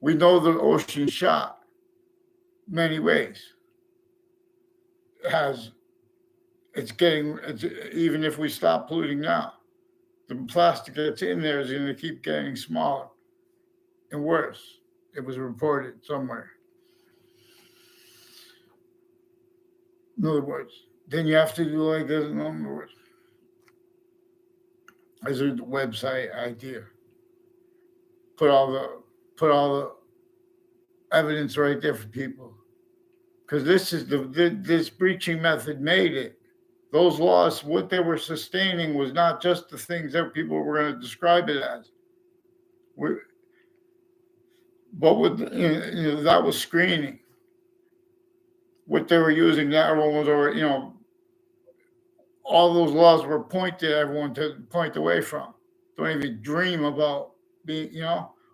We know the ocean shot many ways. It's even if we stop polluting now, the plastic that's in there is going to keep getting smaller and worse. It was reported somewhere. In other words, then you have to do like this. In other words, as a website idea, put all the evidence right there for people, because this breaching method made it. Those laws, what they were sustaining was not just the things that people were going to describe it as. But with that was screening. What they were using, that everyone was already, all those laws were pointed at everyone to point away from. Don't even dream about being,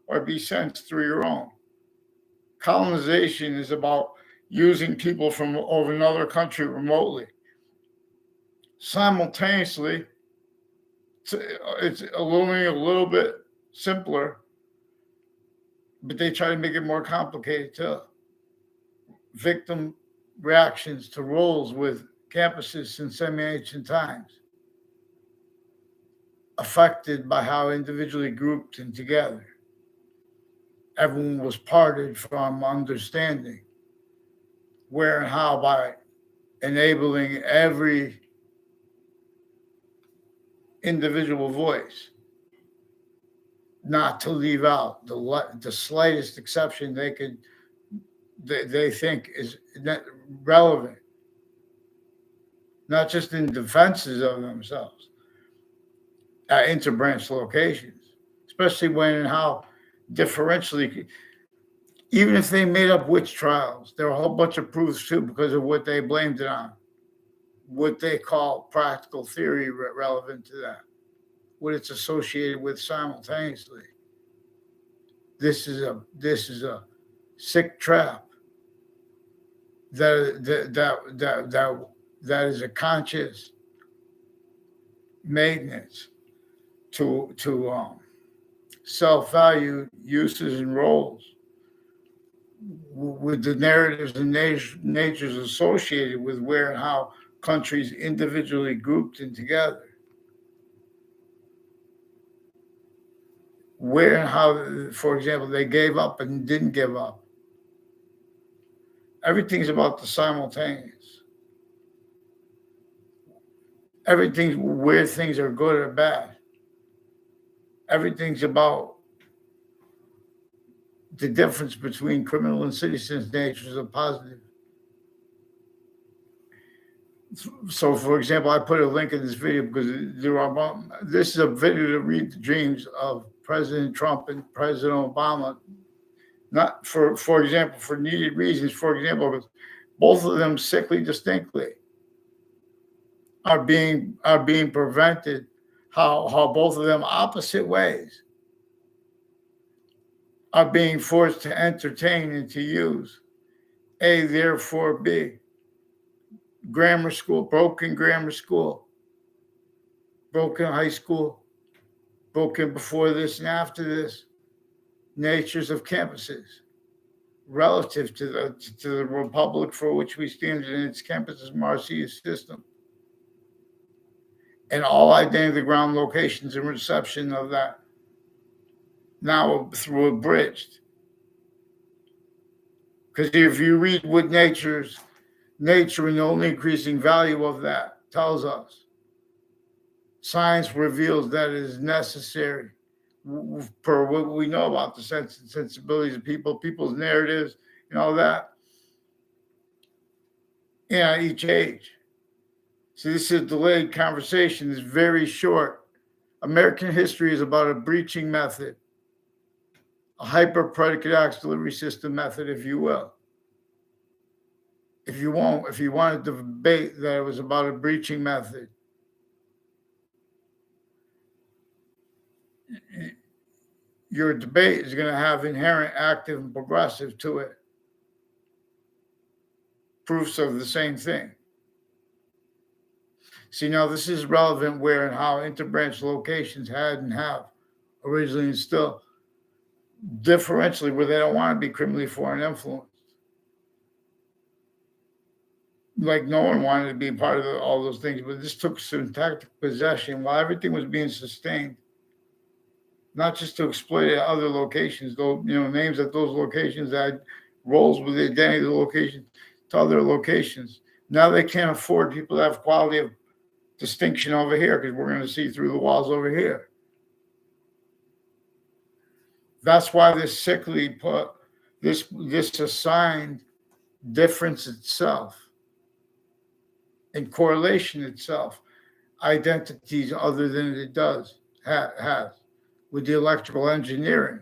or be sensed through your own. Colonization is about using people from over another country remotely. Simultaneously, it's a little bit simpler, but they try to make it more complicated too. Victim reactions to roles with campuses since semi-ancient times, affected by how individually grouped and together. Everyone was parted from understanding where and how by enabling every individual voice not to leave out the slightest exception they think is relevant, not just in defenses of themselves at interbranch locations, especially when and how differentially, even if they made up witch trials, there are a whole bunch of proofs too because of what they blamed it on, what they call practical theory relevant to that, what it's associated with simultaneously. This is a sick trap that is a conscious maintenance to self-value uses and roles with the narratives and natures associated with where and how countries individually grouped and together. Where and how, for example, they gave up and didn't give up. Everything's about the simultaneous. Everything's where things are good or bad. Everything's about the difference between criminal and citizens' natures of positive. So, for example, I put a link in this video because this is a video to read the dreams of President Trump and President Obama, not for example, for needed reasons. For example, both of them sickly distinctly are being prevented. How both of them opposite ways are being forced to entertain and to use A, therefore B. Grammar school, broken grammar school, broken high school, broken before this and after this, natures of campuses relative to the republic for which we stand in its campuses Marcia system. And all identity ground locations and reception of that now through abridged. Because if you read what nature and the only increasing value of that tells us, science reveals that it is necessary per what we know about the sensibilities of people's narratives and all that. Yeah, each age. So this is a delayed conversation. It's very short. American history is about a breaching method, a hyper predicate acts delivery system method, if you will. If you wanted to debate that it was about a breaching method, your debate is going to have inherent active and progressive to it. Proofs of the same thing. See, now this is relevant where and how interbranch locations had and have originally and still differentially where they don't want to be criminally foreign influenced. Like no one wanted to be part of all those things, but this took syntactic possession while everything was being sustained, not just to exploit at other locations, though, names at those locations that had roles with the identity of the location to other locations. Now they can't afford people to have quality of distinction over here because we're going to see through the walls over here. That's why this sickly put this assigned difference itself and correlation itself identities other than it does has with the electrical engineering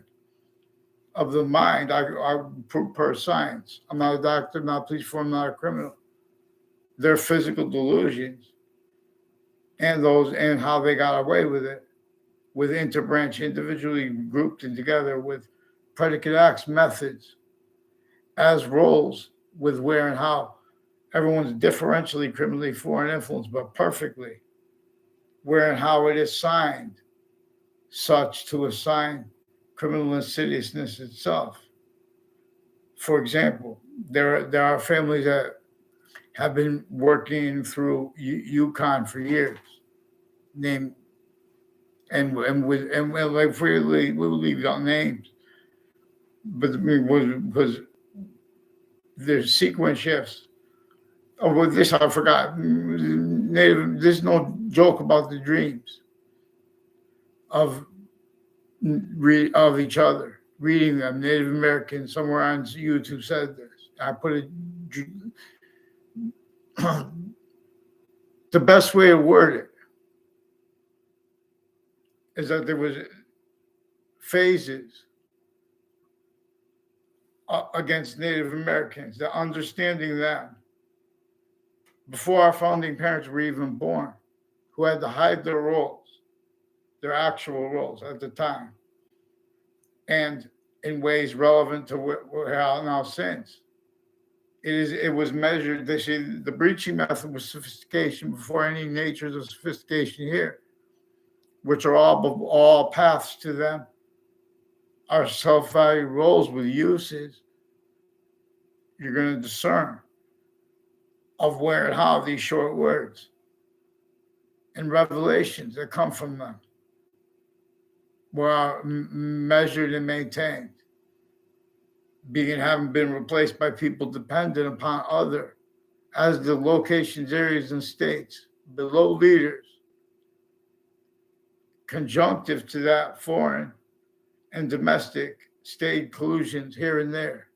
of the mind. I per science. I'm not a doctor, not a police force, I'm not a criminal. Their physical delusions and those and how they got away with it, with interbranch, individually grouped and together with predicate acts, methods, as roles with where and how. Everyone's differentially criminally foreign influenced, but perfectly where and how it is signed such to assign criminal insidiousness itself. For example, there are families that have been working through Yukon for years, named and like freely we'll leave out names, but because there's sequence shifts. Oh, well, this I forgot. Native. There's no joke about the dreams of each other, reading them. Native Americans somewhere on YouTube said this. I put it. The best way to word it is that there was phases against Native Americans, the understanding them before our founding parents were even born, who had to hide their roles, their actual roles at the time, and in ways relevant to how now since. It was measured. They say the breaching method was sophistication before any natures of sophistication here, which are all paths to them, are self-value roles with uses. You're going to discern of where and how these short words and revelations that come from them were measured and maintained, having been replaced by people dependent upon other, as the locations, areas, and states below leaders, conjunctive to that foreign and domestic state collusions here and there,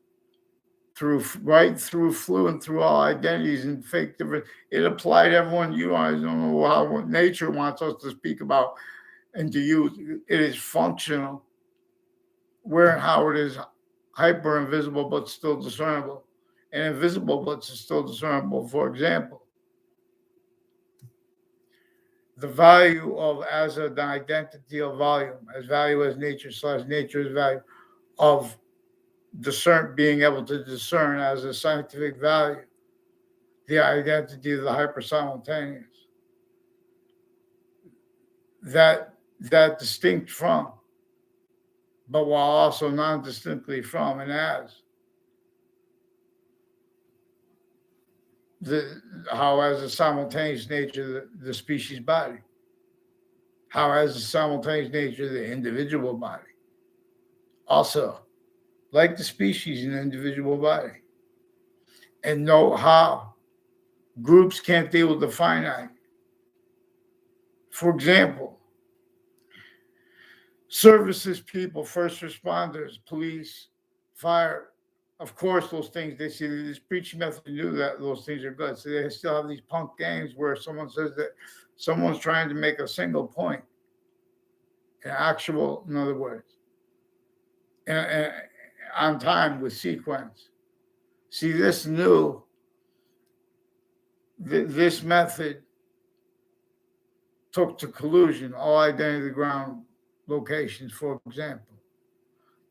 through fluent through all identities and fake different. It applied to everyone. You guys don't know how nature wants us to speak about and to use. It is functional, where and how it is hyper invisible but still discernible, and invisible but still discernible. For example, the value of as an identity of volume, as value as nature / nature as value of being able to discern as a scientific value the identity of the hyper simultaneous, that distinct from, but while also non-distinctly from and as how as a simultaneous nature the species body, how as a simultaneous nature the individual body, also like the species in the individual body, and know how groups can't deal with the finite. For example, services people, first responders, police, fire, of course, those things, they see this preaching method knew that those things are good. So they still have these punk games where someone says that someone's trying to make a single point, in other words, and on time with sequence. See, this method took to collusion all identity ground locations, for example,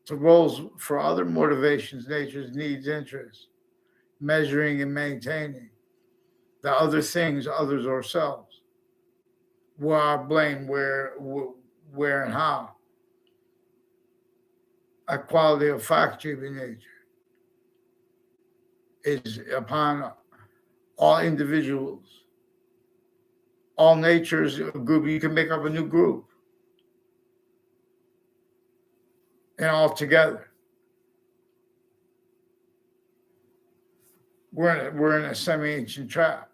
to roles for other motivations, natures, needs, interests, measuring and maintaining the other things, others, or selves, where our blame, where and how. a quality of fact-keeping nature is upon all individuals, all natures of group. You can make up a new group, and all together. We're in a semi-ancient trap.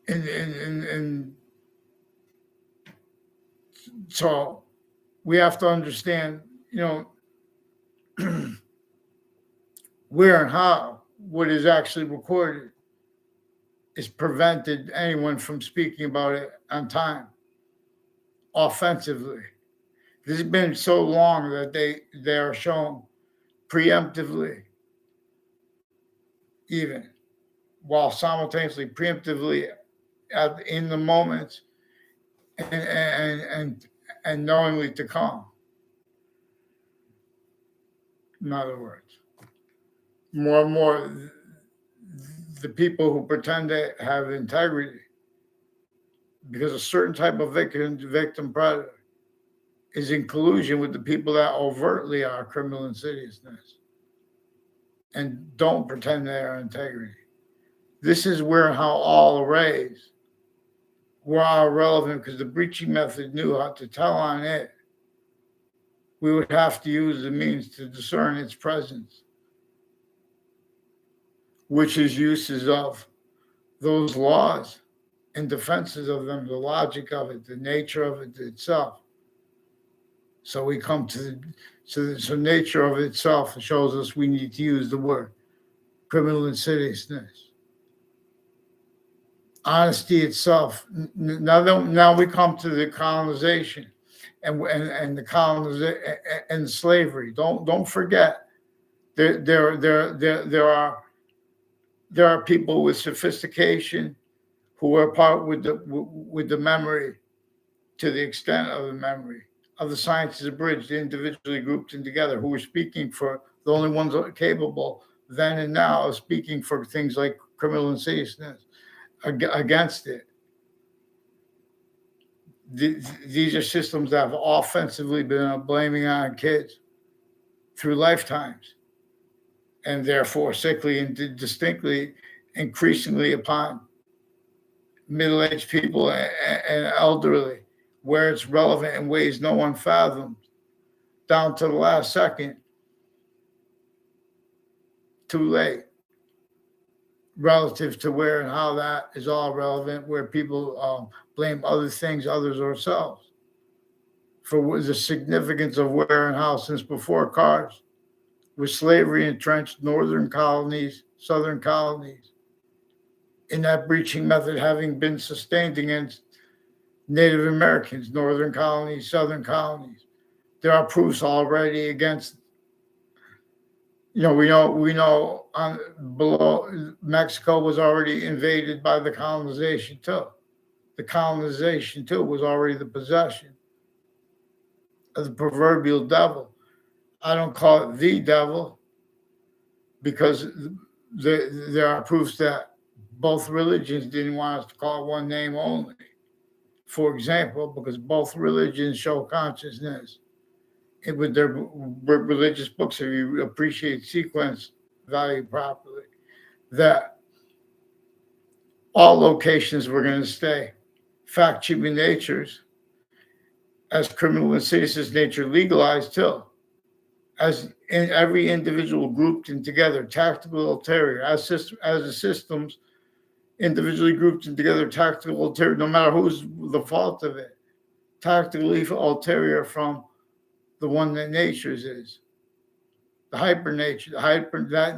And so we have to understand, where and how what is actually recorded is prevented anyone from speaking about it on time, offensively. This has been so long that they are shown preemptively, even while simultaneously preemptively in the moments and knowingly to come. In other words, more and more, the people who pretend to have integrity, because a certain type of victim predator is in collusion with the people that overtly are criminal insidiousness and don't pretend they are integrity. This is where how all arrays were all relevant, because the breaching method knew how to tell on it. We would have to use the means to discern its presence, which is uses of those laws and defenses of them, the logic of it, the nature of it itself. So we come to so nature of itself shows us we need to use the word criminal insidiousness. Honesty itself. Now we come to the colonization and the colonization and slavery. Don't forget there are people with sophistication who are part with the memory, to the extent of the memory of the sciences abridged, individually grouped and together, who are speaking for the only ones capable then and now of speaking for things like criminal insidiousness against it. These are systems that have offensively been blaming on kids through lifetimes, and therefore sickly and distinctly increasingly upon middle-aged people and elderly, where it's relevant in ways no one fathomed, down to the last second, too late, relative to where and how that is all relevant, where people blame other things, others, or ourselves, for the significance of where and how since before cars, with slavery entrenched northern colonies, southern colonies, in that breaching method having been sustained against Native Americans, northern colonies, southern colonies. There are proofs already against, we know on below Mexico was already invaded by the colonization too. The colonization too was already the possession of the proverbial devil. I don't call it the devil because there are proofs that both religions didn't want us to call it one name only. For example, because both religions show consciousness with their religious books, if you appreciate sequence value properly, that all locations were going to stay fact-keeping natures as criminal insidious nature legalized too, as in every individual grouped in together, tactical ulterior, as the systems individually grouped in together, tactical ulterior, no matter who's the fault of it, tactically ulterior from the one that nature's is. The hyper nature, the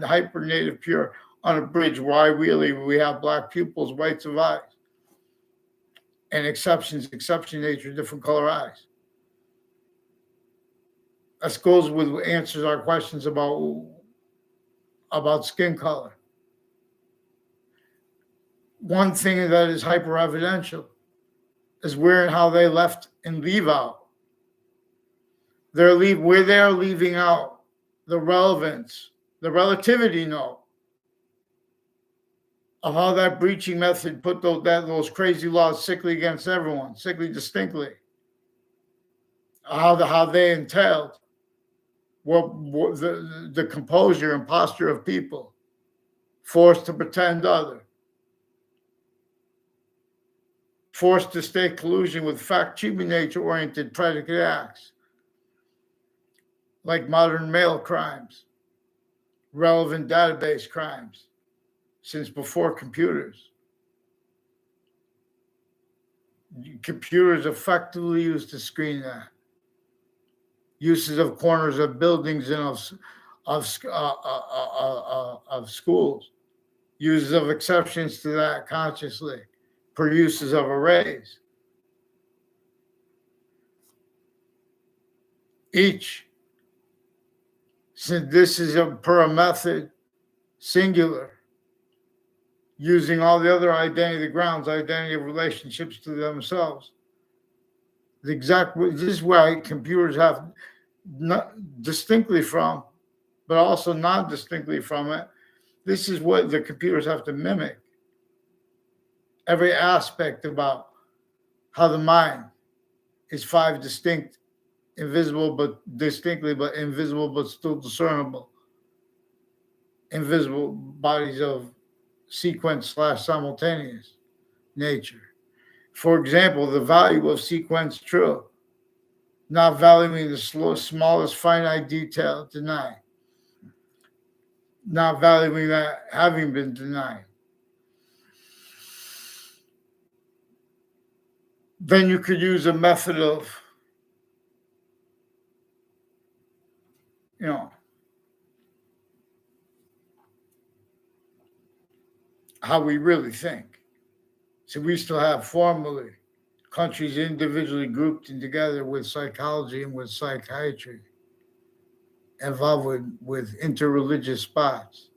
hyper native pure unabridged, why really we have black pupils, whites of eyes, and exception nature, different color eyes. That goes with answers our questions about skin color. One thing that is hyper evidential is where and how they left and leave out. Where they are leaving out the relevance, the relativity note of how that breaching method put those crazy laws sickly against everyone, sickly distinctly. How they entailed what the composure and posture of people forced to pretend other, forced to stay collusion with fact-cheating nature-oriented predicate acts, like modern mail crimes, relevant database crimes, since before computers. Computers effectively used to screen that. Uses of corners of buildings and of schools. Uses of exceptions to that consciously. Per uses of arrays. Each, since this is per a method, singular, using all the other identity grounds, identity of relationships to themselves. This is why computers have not distinctly from, but also not distinctly from it. This is what the computers have to mimic. Every aspect about how the mind is five distinct, invisible but distinctly, but invisible but still discernible, invisible bodies of sequence / simultaneous nature. For example, the value of sequence true, not valuing the smallest finite detail denied, not valuing that having been denied. Then you could use a method of, how we really think. So we still have formally countries individually grouped and together with psychology and with psychiatry, involved with interreligious spots,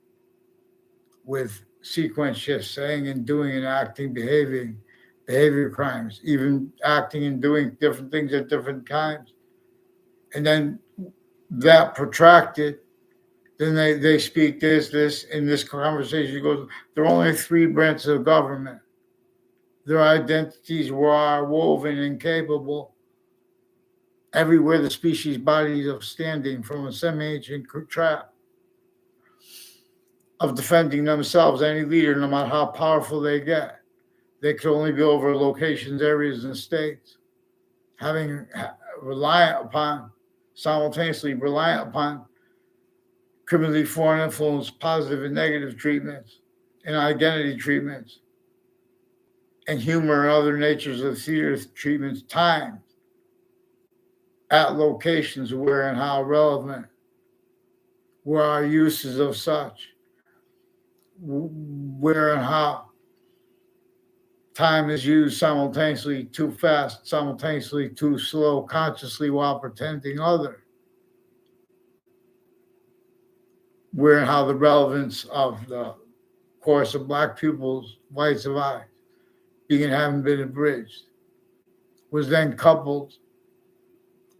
with sequence shifts, saying and doing and acting, behavior crimes, even acting and doing different things at different times. And then that protracted, then they speak this, in this conversation goes, there are only three branches of government. Their identities are woven and capable everywhere the species bodies of standing from a semi-ancient trap of defending themselves, any leader, no matter how powerful they get. They could only be over locations, areas, and states, simultaneously reliant upon criminally foreign influence, positive and negative treatments, and identity treatments, and humor and other natures of theater treatments, time, at locations where and how relevant were our uses of such, where and how time is used simultaneously too fast, simultaneously too slow, consciously while pretending other, where and how the relevance of the course of Black pupils, whites of eyes, being and having been abridged, was then coupled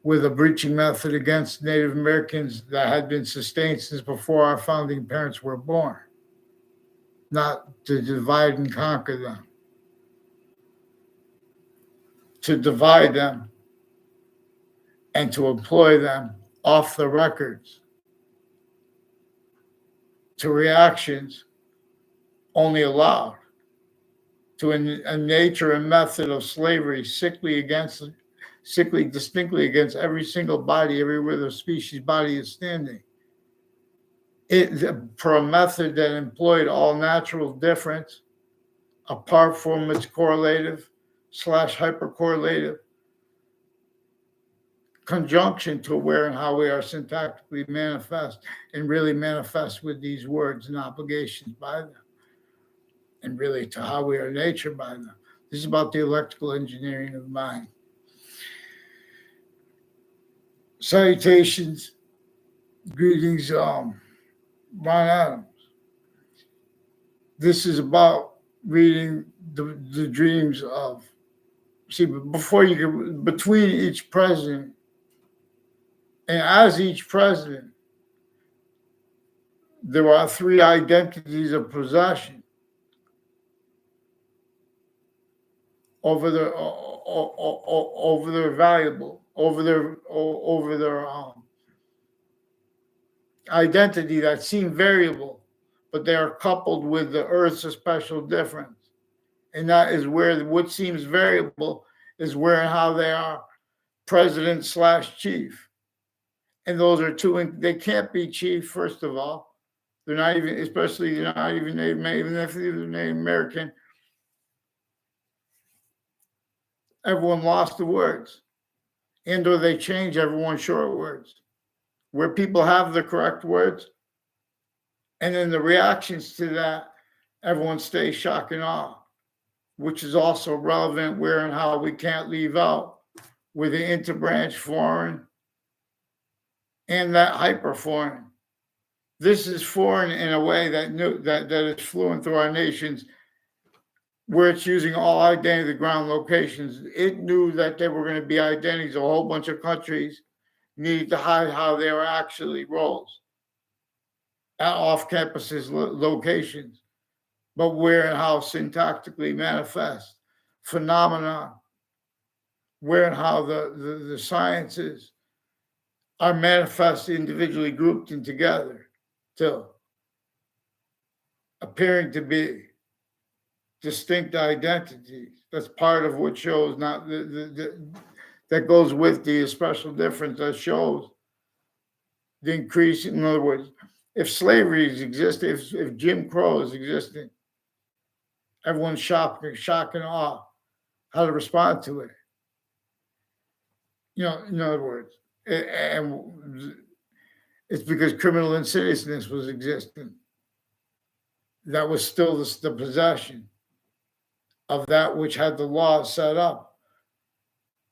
with a breaching method against Native Americans that had been sustained since before our founding parents were born, not to divide and conquer them, to divide them and to employ them off the records to reactions only allowed to a nature and method of slavery sickly distinctly against every single body, everywhere the species body is standing. For a method that employed all natural difference, apart from its correlative / hypercorrelative conjunction to where and how we are syntactically manifest and really manifest with these words and obligations by them, and really to how we are nature by them. This is about the electrical engineering of mind. Salutations, greetings, Ron Adams. This is about reading the dreams of, between each president and as each president, there are three identities of possession over their valuable, over their identity that seem variable, but they are coupled with the Earth's a special difference. And that is where what seems variable is where and how they are president slash chief. And those are two, they can't be chief, first of all. They're not even, especially they're not even Native, even if they're Native American. Everyone lost the words, and or they change everyone's short words. Where people have the correct words, and then the reactions to that, everyone stays shock and awe, which is also relevant where and how we can't leave out with the interbranch foreign and that hyper foreign. This is foreign in a way that is fluent through our nations, where it's using all identity ground locations. It knew that there were going to be identities. A whole bunch of countries needed to hide how they were actually roles at off-campuses locations, but where and how syntactically manifest phenomena, where and how the sciences are manifest individually grouped and together, till appearing to be distinct identities. That's part of what shows not that goes with the special difference that shows the increase. In other words, if slavery is existing, if Jim Crow is existing, everyone's shock and awe how to respond to it. In other words, and it's because criminal insidiousness was existing. That was still the possession of that which had the law set up.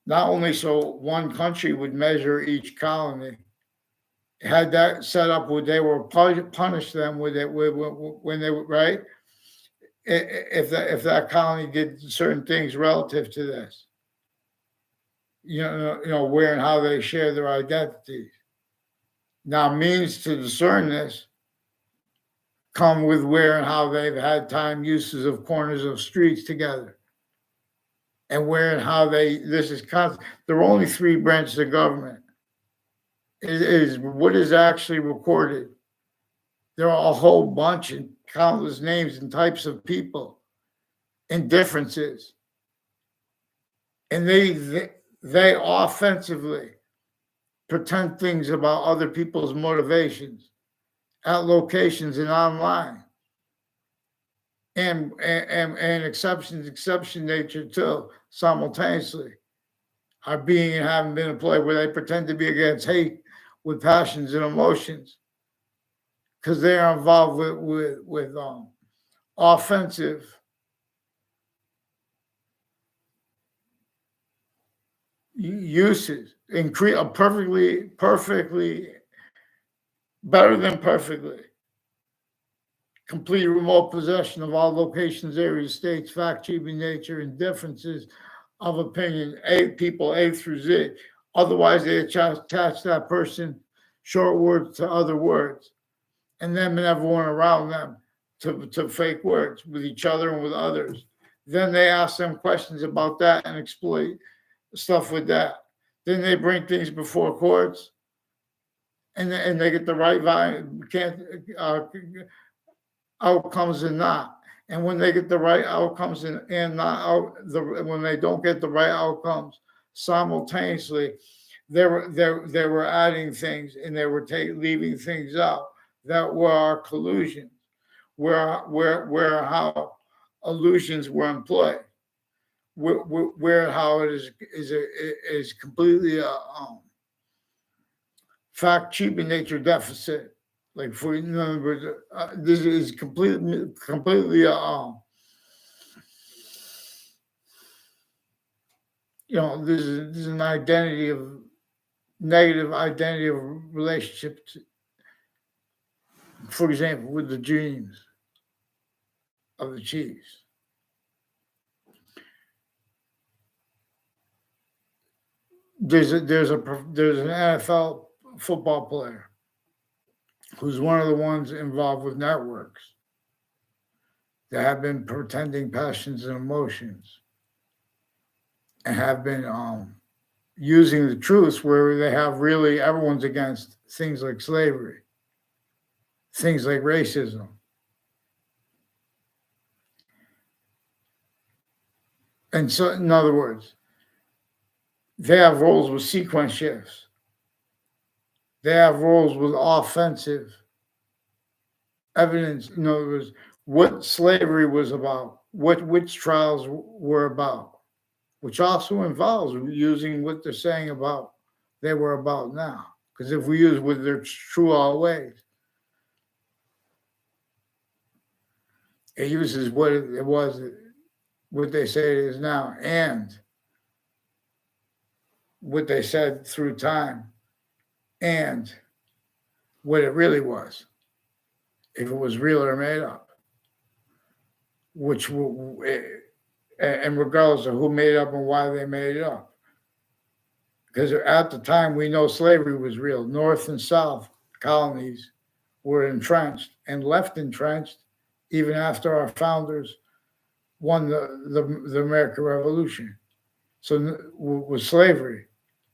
Not only so one country would measure each colony, had that set up where they were punish them when they were right. If that colony did certain things relative to this, where and how they share their identities. Now, means to discern this come with where and how they've had time uses of corners of streets together, and where and how this is constant. There are only three branches of government. It is what is actually recorded. There are a whole bunch and countless names and types of people and differences, and they offensively pretend things about other people's motivations at locations and online, and exception nature too, simultaneously are being and having been employed, where they pretend to be against hate with passions and emotions because they are involved with offensive uses, perfectly better than perfectly complete remote possession of all locations, areas, states, fact-keeping nature, and differences of opinion, people A through Z. Otherwise, they attach that person short words to other words, and them and everyone around them to fake words with each other and with others. Then they ask them questions about that and exploit stuff with that. Then they bring things before courts, and they get the right outcomes and not. And when they get the right outcomes and not when they don't get the right outcomes simultaneously, they were adding things and they were leaving things out that were our collusions, where how illusions were employed, where how it is completely a fact-keeping nature deficit. Like, for in other words, this is completely this is an identity of negative identity of relationship for example, with the genes of the Chiefs. There's an NFL football player who's one of the ones involved with networks that have been pretending passions and emotions and have been using the truth where they have really everyone's against things like slavery, things like racism. And so, in other words, they have roles with sequence shifts. They have roles with offensive evidence. In other words, what slavery was about, what witch trials were about, which also involves using what they're saying about they were about now. Because if we use what they're true always, it uses what it was, what they say it is now, and what they said through time, and what it really was, if it was real or made up, which, and regardless of who made it up and why they made it up. Because at the time, we know slavery was real. North and South colonies were entrenched and left entrenched even after our founders won the American Revolution. So with slavery,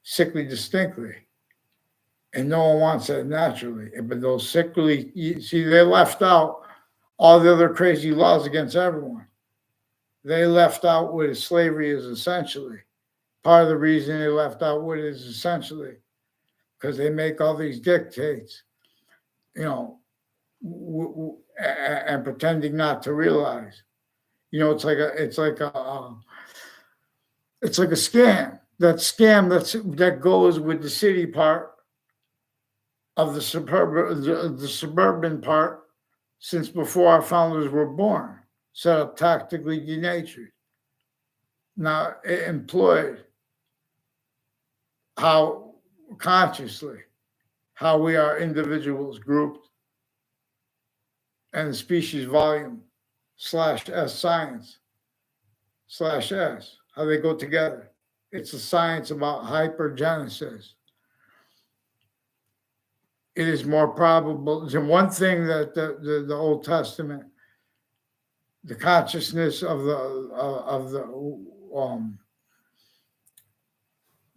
sickly distinctly. And no one wants that naturally. But those sickly, see, they left out all the other crazy laws against everyone. They left out what slavery is essentially. Part of the reason they left out what it is essentially, because they make all these dictates, you know, and pretending not to realize. You know, it's like a scam. That scam that goes with the city part of the suburban part since before our founders were born, set up tactically denatured. Now it employed how consciously, how we are individuals grouped, and the species volume /S science /S, how they go together. It's a science about hypergenesis. It is more probable. The one thing that the Old Testament, the consciousness of the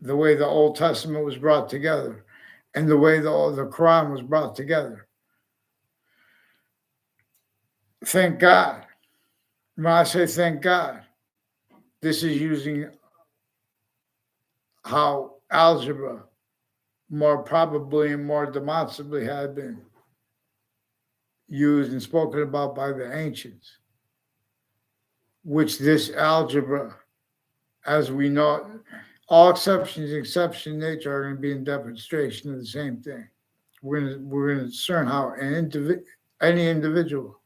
way the Old Testament was brought together, and the way the Quran was brought together. Thank God. When I say thank God, this is using how algebra more probably and more demonstrably had been used and spoken about by the ancients, which this algebra, as we know, all exceptions, exception nature, are going to be in demonstration of the same thing. We're going to discern how any individual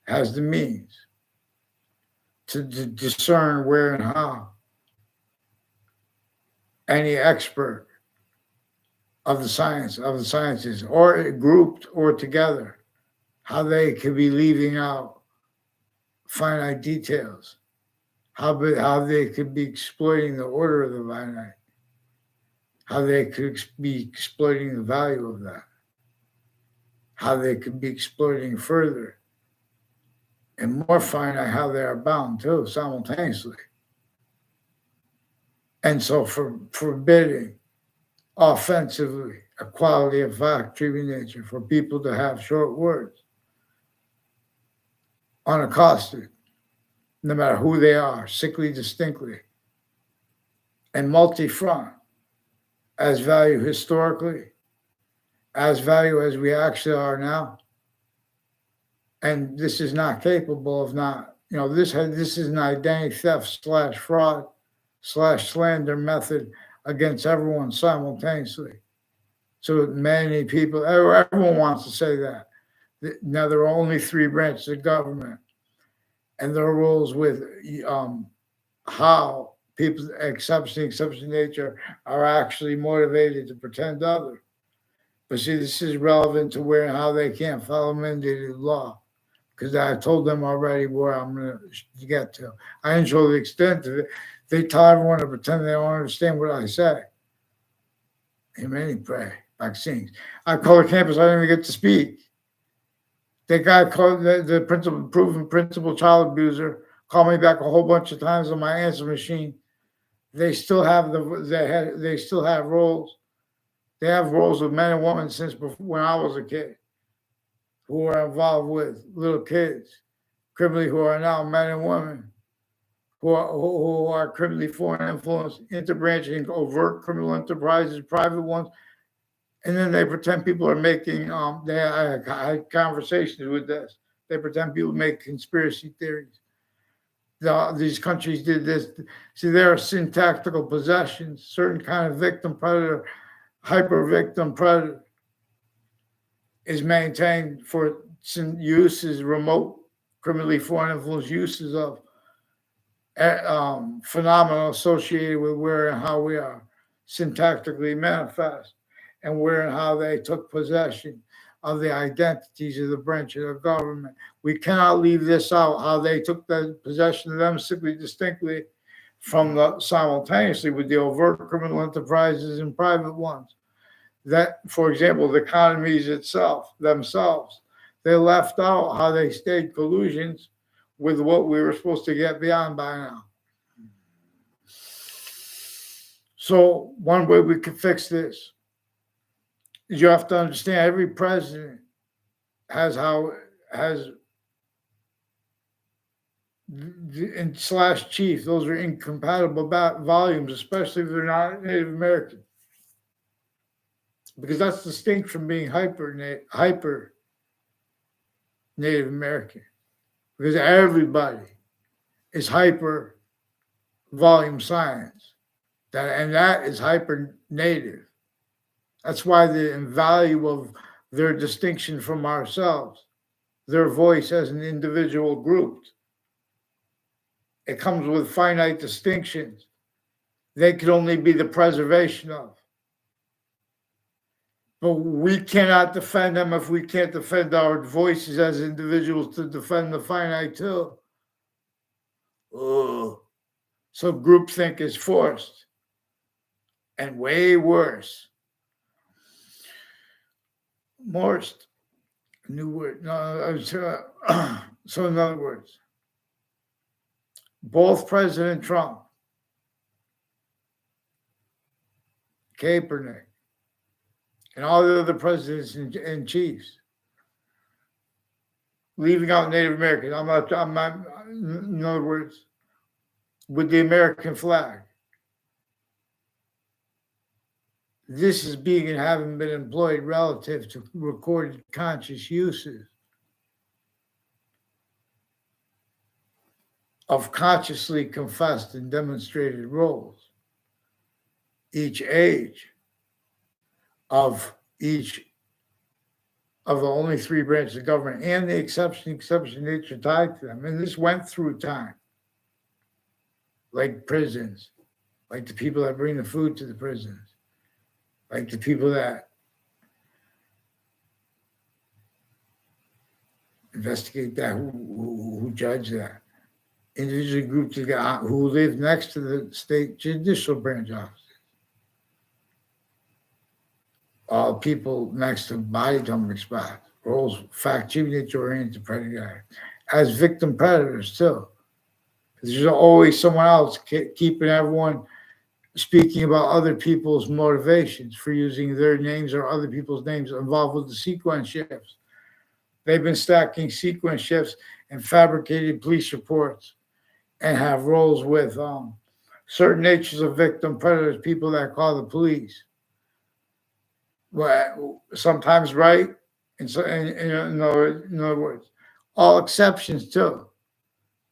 has the means to discern where and how any expert of the sciences, or grouped or together, how they could be leaving out finite details, how they could be exploiting the order of the finite, how they could be exploiting the value of that, how they could be exploiting further, and more finite, how they are bound too, simultaneously. And so forbidding offensively a quality of fact treating nature for people to have short words, unaccosted, no matter who they are, sickly distinctly, and multi-front, as value historically, as value as we actually are now. And this is not capable of not, this is an identity theft /fraud /slander method against everyone simultaneously. So many people, everyone wants to say that. Now there are only 3 branches of government, and their rules with how people exception nature are actually motivated to pretend other. But see, this is relevant to where and how they can't follow mandated law, because I told them already where I'm going to get to. I didn't show the extent of it. They tell everyone to pretend they don't understand what I say. Amen. Pray. Vaccines. I called the campus. I didn't even get to speak. That guy called the proven principal child abuser, called me back a whole bunch of times on my answer machine they still have they still have roles. They have roles of men and women since before, when I was a kid, who are involved with little kids, criminally, who are now men and women who are criminally foreign influence, interbranching overt criminal enterprises, private ones, and then they pretend people are making. I had conversations with this. They pretend people make conspiracy theories. These countries did this. See, there are syntactical possessions, certain kind of victim predator, hyper victim predator is maintained for uses, remote criminally foreign influence uses of phenomena associated with where and how we are syntactically manifest, and where and how they took possession of the identities of the branch of the government. We cannot leave this out, how they took the possession of them simply distinctly from the simultaneously with the overt criminal enterprises and private ones. That, for example, the economies themselves, they left out how they stayed collusions with what we were supposed to get beyond by now. So one way we could fix this is you have to understand every president has and slash chief, those are incompatible volumes, especially if they're not Native American. Because that's distinct from being hyper Native American. Because everybody is hyper volume science. That is hyper native. That's why the value of their distinction from ourselves, their voice as an individual group. It comes with finite distinctions. They could only be the preservation of. But we cannot defend them if we can't defend our voices as individuals to defend the finite too. Oh. So groupthink is forced. And way worse. Morst, new word. No, so in other words, both President Trump, Kaepernick, and all the other presidents and chiefs, leaving out Native Americans. I'm not, in other words, with the American flag. This is being and having been employed relative to recorded conscious uses of consciously confessed and demonstrated roles. Each age of each of the only three branches of government and the exception nature tied to them. And this went through time, like prisons, like the people that bring the food to the prisons, like the people that investigate that, who judge that. Individual groups who live next to the state judicial branch offices. All people next to body dumping spots, roles, fact, nature-oriented predator, as victim predators too. There's always someone else keeping everyone speaking about other people's motivations for using their names or other people's names involved with the sequence shifts. They've been stacking sequence shifts and fabricated police reports and have roles with certain natures of victim predators, people that call the police. Well, sometimes right, and so in other words, all exceptions too.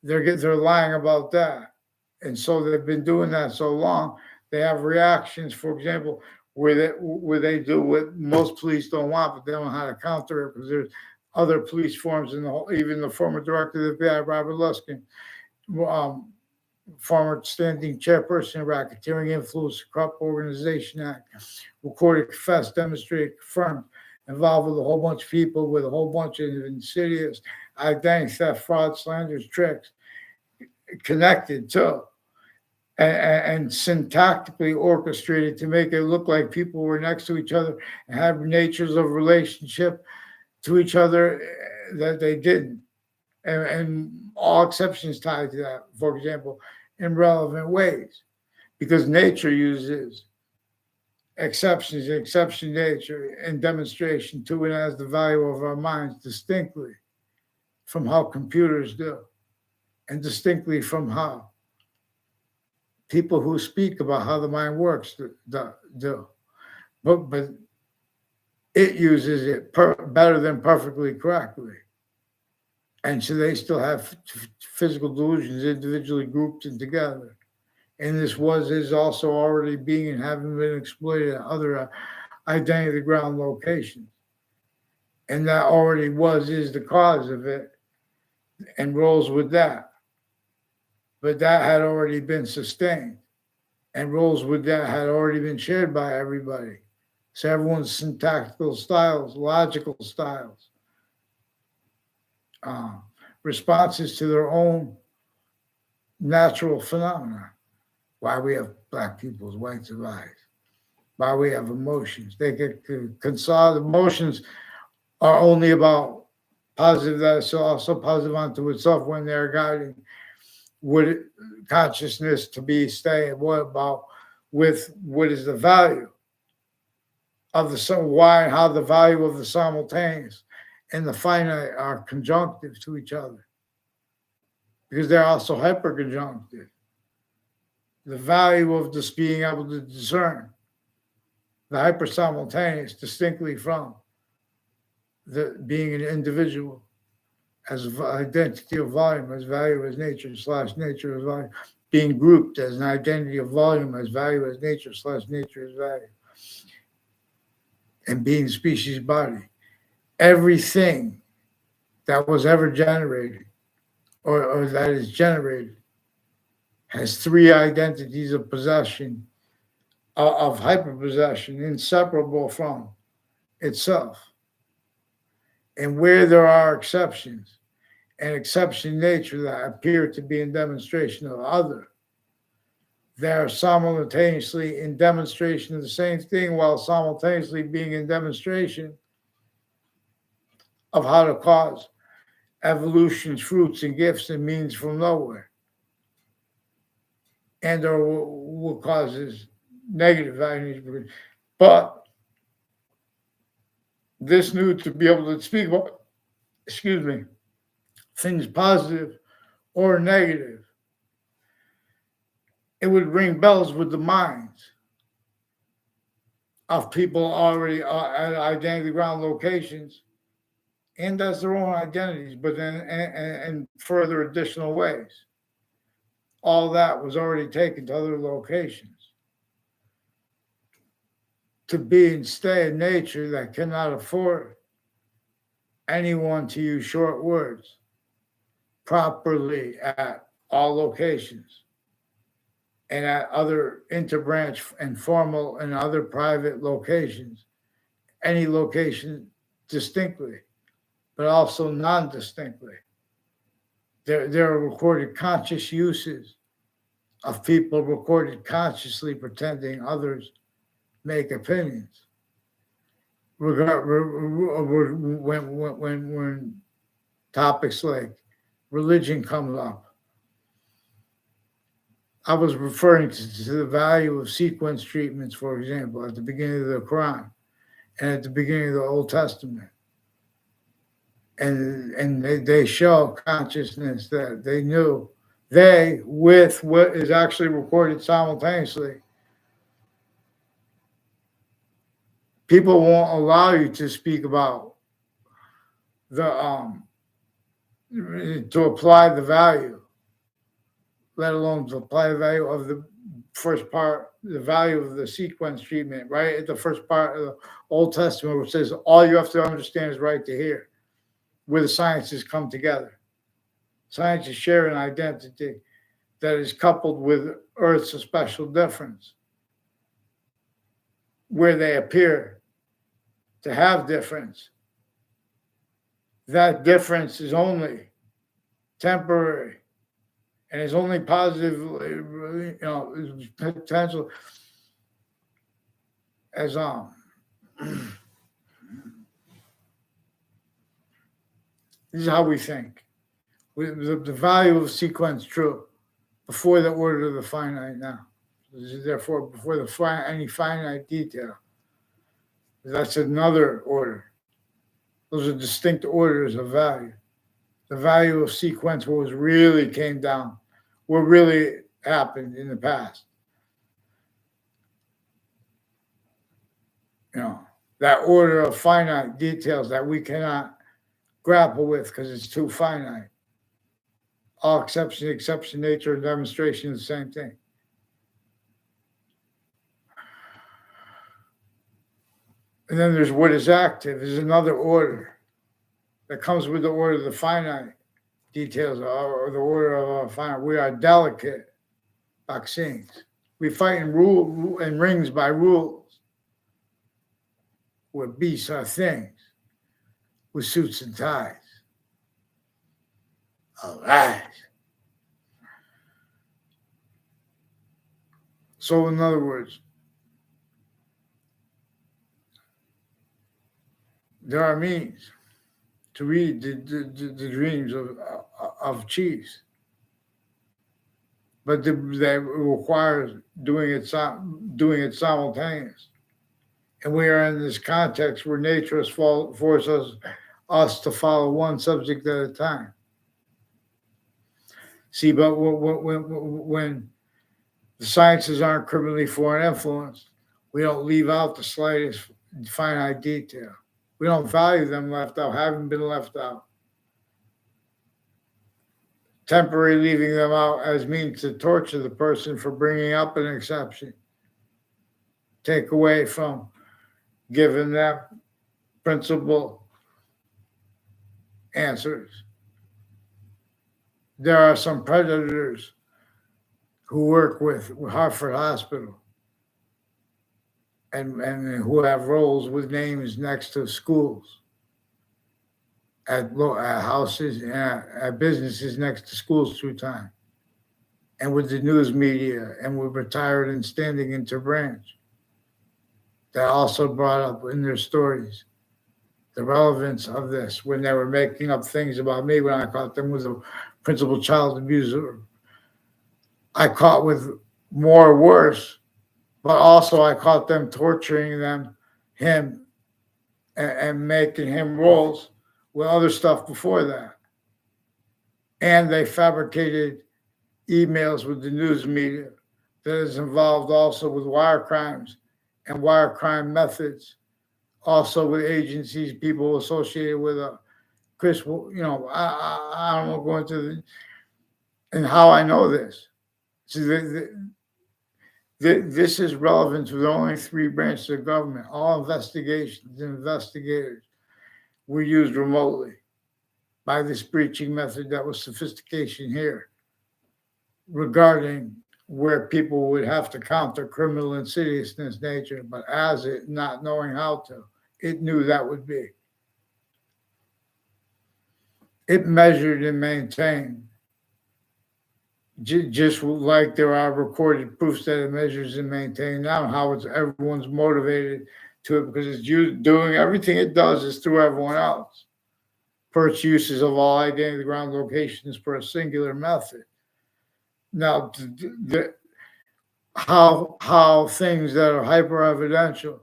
They're lying about that, and so they've been doing that so long. They have reactions, for example, where they do what most police don't want, but they don't know how to counter it because there's other police forms in the whole. Even the former director of the FBI, Robert Luskin, former standing chairperson of Racketeering Influence Corrupt Organization Act, recorded, confessed, demonstrated, confirmed, involved with a whole bunch of people with a whole bunch of insidious identity theft, fraud, slanders, tricks, connected to, and syntactically orchestrated to make it look like people were next to each other and have natures of relationship to each other that they didn't. And all exceptions tied to that, for example, in relevant ways. because nature uses exceptions, exception nature, and demonstration to and as the value of our minds distinctly from how computers do, and distinctly from how people who speak about how the mind works do. But it uses it better than perfectly correctly. And so they still have physical delusions individually grouped and together. And this is also already being and having been exploited at other identity ground locations. And that already is the cause of it and rolls with that. But that had already been sustained and rolls with that had already been shared by everybody. So everyone's syntactical styles, logical styles, responses to their own natural phenomena. Why we have black people's whites of eyes. Why we have emotions. They get consolidate. Emotions are only about positive, that's also positive unto itself when they're guiding what consciousness to be staying. What about with what is the value of why and how the value of the simultaneous and the finite are conjunctive to each other, because they're also hyperconjunctive. The value of just being able to discern the hypersimultaneous distinctly from the being an individual as identity of volume, as value as nature / nature as value, being grouped as an identity of volume as value as nature / nature as value, and being species body. Everything that was ever generated or that is generated has three identities of possession, of hyperpossession, inseparable from itself. And where there are exceptions, and exception nature that appear to be in demonstration of other, they are simultaneously in demonstration of the same thing while simultaneously being in demonstration of how to cause evolution's fruits and gifts and means from nowhere, and or what causes negative values. But this knew to be able to speak about, things positive or negative, it would ring bells with the minds of people already at identity ground locations and as their own identities, but then and further additional ways. All that was already taken to other locations to be and stay in nature that cannot afford anyone to use short words properly at all locations and at other interbranch and formal and other private locations, any location distinctly, but also non-distinctly. There are recorded conscious uses of people recorded consciously pretending others make opinions. When topics like religion come up, I was referring to the value of sequence treatments, for example, at the beginning of the Quran and at the beginning of the Old Testament. And they show consciousness that they knew with what is actually recorded simultaneously. People won't allow you to speak about the to apply the value, let alone to apply the value of the first part, the value of the sequence treatment, right at the first part of the Old Testament, which says all you have to understand is right to hear, where the sciences come together. Sciences share an identity that is coupled with Earth's special difference, where they appear to have difference. That difference is only temporary and is only positive, is potential as this is how we think. The value of sequence true before the order of the finite now. Therefore, before any finite detail. That's another order. Those are distinct orders of value. The value of sequence, what was really came down, what really happened in the past. You know, that order of finite details that we cannot grapple with because it's too finite. All exception, nature, and demonstration is the same thing. And then there's what is active, is another order that comes with the order of the finite details or the order of finite. We are delicate vaccines. We fight in rings by rules, where beasts are things, with suits and ties. All right. So, in other words, there are means to read the dreams of chiefs, but that requires doing it simultaneous. And we are in this context where nature has forced us to follow one subject at a time. See, but when the sciences aren't criminally foreign influenced, we don't leave out the slightest finite detail. We don't value them left out, haven't been left out. Temporarily leaving them out as means to torture the person for bringing up an exception. Take away from giving them principal answers. There are some predators who work with Hartford Hospital and who have roles with names next to schools, at houses, at businesses next to schools through time, and with the news media, and with retired and standing into branch. That also brought up in their stories the relevance of this when they were making up things about me when I caught them with a principal child abuser. I caught with more worse, but also I caught them torturing him, and making him roles with other stuff before that. And they fabricated emails with the news media that is involved also with wire crimes and wire crime methods, also with agencies, people associated with Chris, I don't want to go into and how I know this. So this is relevant to the only three branches of government. All investigations and investigators were used remotely by this breaching method that was sophistication here regarding where people would have to counter criminal insidiousness nature, but as it not knowing how to, it knew that would be. It measured and maintained, just like there are recorded proofs that it measures and maintains now, how everyone's motivated to it because it's doing everything it does is through everyone else. Per its uses of all identity ground locations for a singular method. Now, how things that are hyper evidential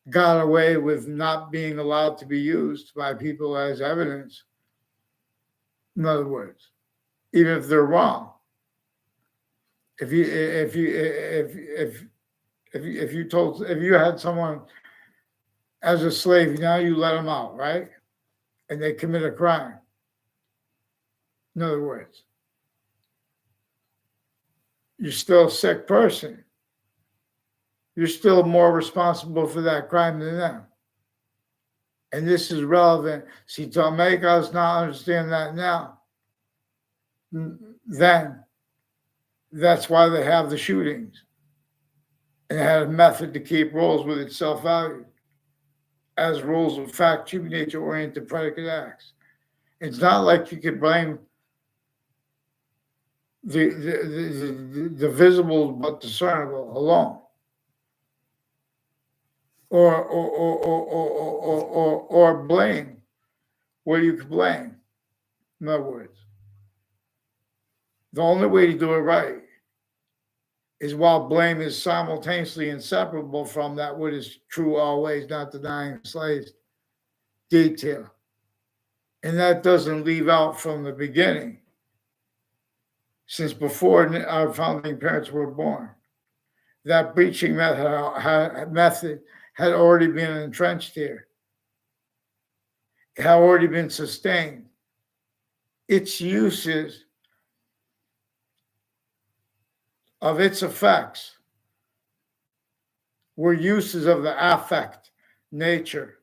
got away with not being allowed to be used by people as evidence. In other words, even if they're wrong, if you had someone as a slave, now you let them out, right? And they commit a crime. In other words, you're still a sick person. You're still more responsible for that crime than them. And this is relevant. See, to make us not understand that now, then that's why they have the shootings. And it had a method to keep rules with its self-value as rules of fact, human nature-oriented predicate acts. It's not like you could blame the visible but discernible alone. Or blame where you can blame. In other words, the only way to do it right is while blame is simultaneously inseparable from that what is true always, not denying slightest detail. And that doesn't leave out from the beginning, since before our founding parents were born. That breaching method had already been entrenched here. It had already been sustained. Its uses of its effects were uses of the affect nature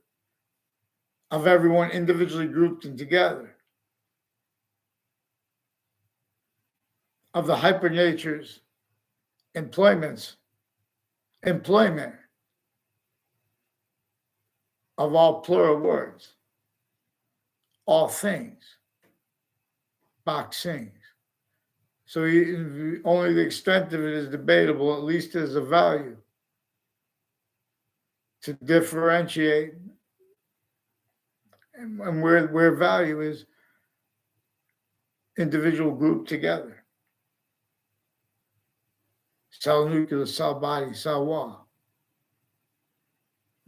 of everyone individually grouped and together, of the hypernature's employment of all plural words, all things, boxing. So only the extent of it is debatable, at least as a value, to differentiate, and where value is individual group together. Cell nucleus, cell body, cell wall.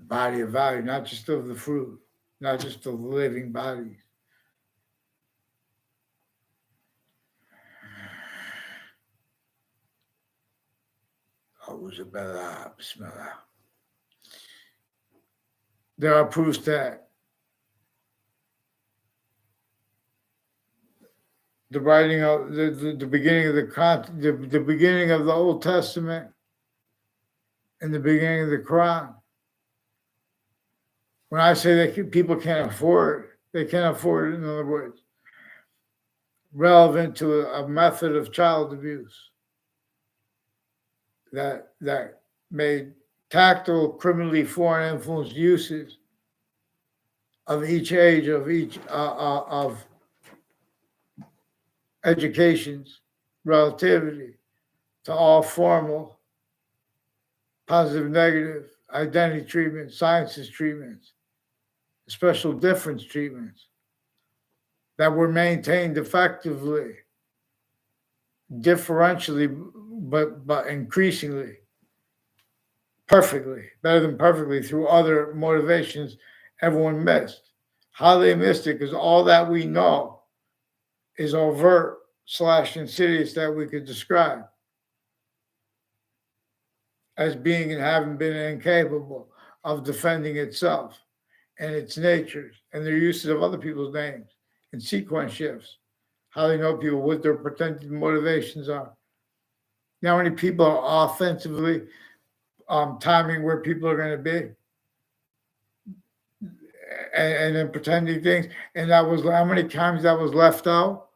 Body of value, not just of the fruit, not just of the living bodies. There are proofs that the writing of the beginning of the beginning of the Old Testament and the beginning of the Quran. When I say that people can't afford it, they can't afford it, in other words, relevant to a method of child abuse that made tactile, criminally foreign influenced uses of each age of education's relativity to all formal, positive, negative, identity treatments, sciences treatments, special difference treatments that were maintained effectively, differentially, but increasingly, perfectly, better than perfectly, through other motivations everyone missed. How they missed it, because all that we know is overt / insidious that we could describe as being and having been incapable of defending itself and its natures and their uses of other people's names and sequence shifts, how they know people, what their pretended motivations are. How many people are offensively timing where people are going to be and then pretending things. And that was how many times that was left out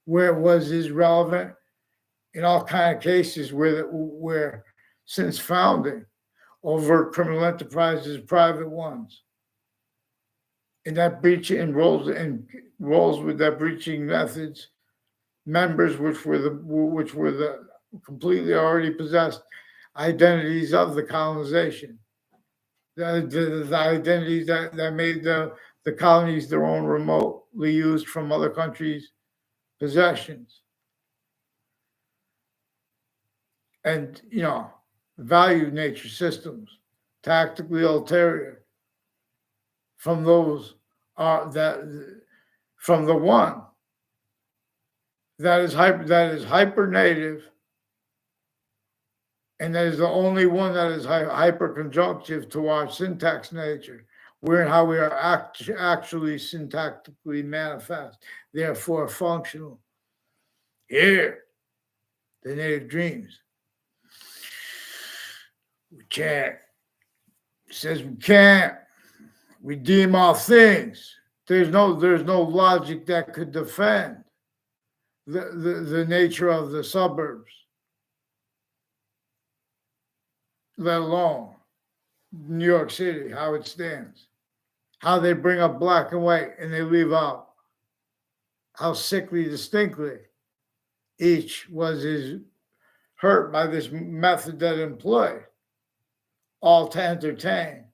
where it was irrelevant in all kind of cases where since founding, overt criminal enterprises, private ones, and that breach enrolls with that breaching methods, members which were the completely already possessed identities of the colonization, the identities that made the colonies their own remotely used from other countries' possessions. And, value nature systems, tactically ulterior from those from the one that is hyper native, and that is the only one that is hyper conjunctive to our syntax nature. We're in how we are actually syntactically manifest, therefore functional. Here, the native dreams. We can't. It says we can't redeem all things. There's no logic that could defend the nature of the suburbs, let alone New York City, how it stands, how they bring up black and white and they leave out how sickly distinctly each is hurt by this method that employed, all to entertain,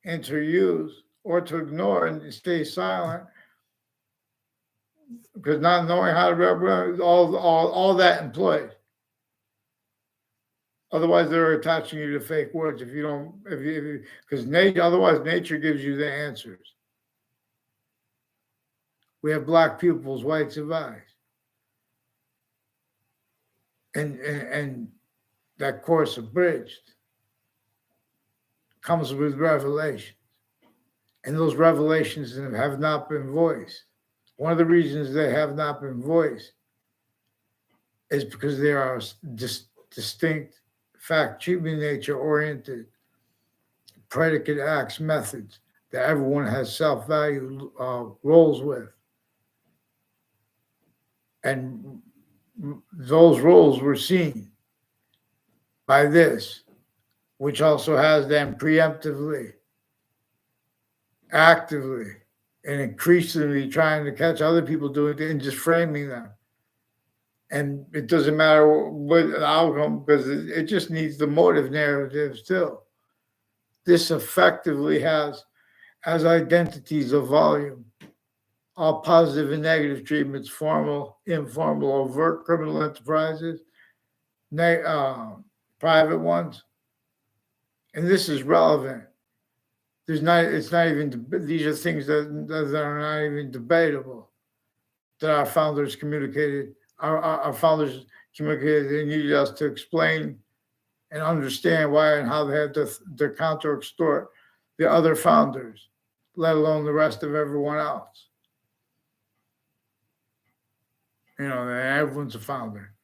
and to use, or to ignore and stay silent, because not knowing how to represent all that employed. Otherwise, they're attaching you to fake words. If you don't, because nature, otherwise nature gives you the answers. We have black pupils, whites of eyes, and that course abridged comes with revelations, and those revelations have not been voiced. One of the reasons they have not been voiced is because they are distinct, fact, human nature oriented predicate acts methods that everyone has self-value roles with. And those roles were seen by this, which also has them preemptively, actively, and increasingly trying to catch other people doing it and just framing them. And it doesn't matter what the outcome, because it just needs the motive narrative still. This effectively has, as identities of volume, all positive and negative treatments, formal, informal, overt criminal enterprises, private ones. And this is relevant. It's not even, these are things that are not even debatable, that our founders communicated. Our founders communicated they needed us to explain and understand why and how they had to counter extort the other founders, let alone the rest of everyone else. You know, everyone's a founder.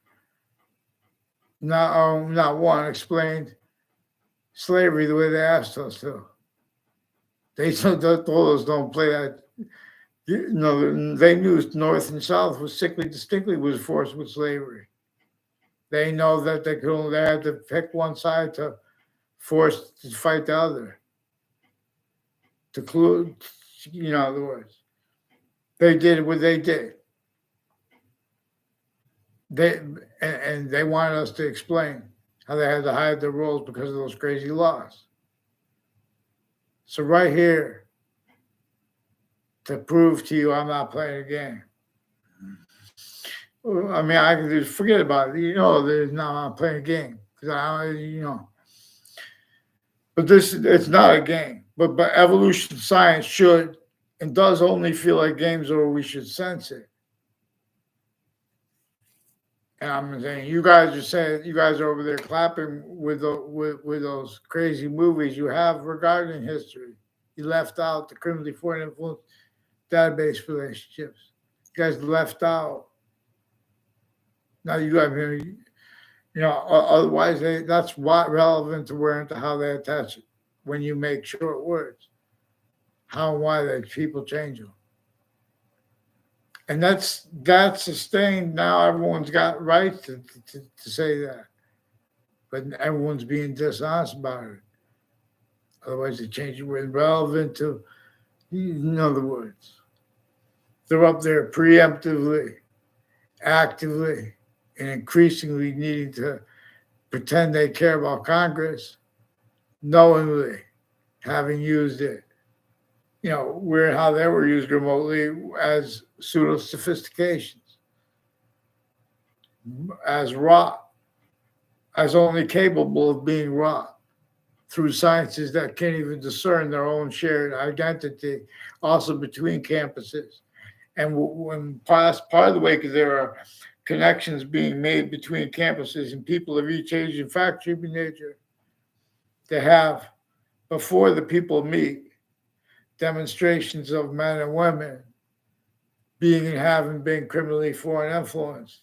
Not one explained slavery the way they asked us to. They told us don't play that. You know, they knew North and South was distinctly was forced with slavery. They know that they had to pick one side to force to fight the other. In other words, they did what they did. They wanted us to explain how they had to hide their roles because of those crazy laws. So right here, to prove to you I'm not playing a game. I mean, I can just forget about it. I'm not playing a game because But it's not a game. But evolution science should and does only feel like games, or we should sense it. And I'm saying, you guys are over there clapping with those crazy movies you have regarding history. You left out the criminally foreign influence database relationships. You guys left out. Now otherwise that's what relevant to where and to how they attach it. When you make short words, how and why that people change them. And that's sustained. Now everyone's got rights to say that. But everyone's being dishonest about it. Otherwise, they change the word relevant to, in other words. They're up there preemptively, actively, and increasingly needing to pretend they care about Congress, knowingly having used it. Weird how they were used remotely as pseudo sophistications, as wrought, as only capable of being wrought through sciences that can't even discern their own shared identity, also between campuses. And when part of the way, because there are connections being made between campuses and people of each age and fact human nature, they have, before the people meet, demonstrations of men and women being and having been criminally foreign influenced,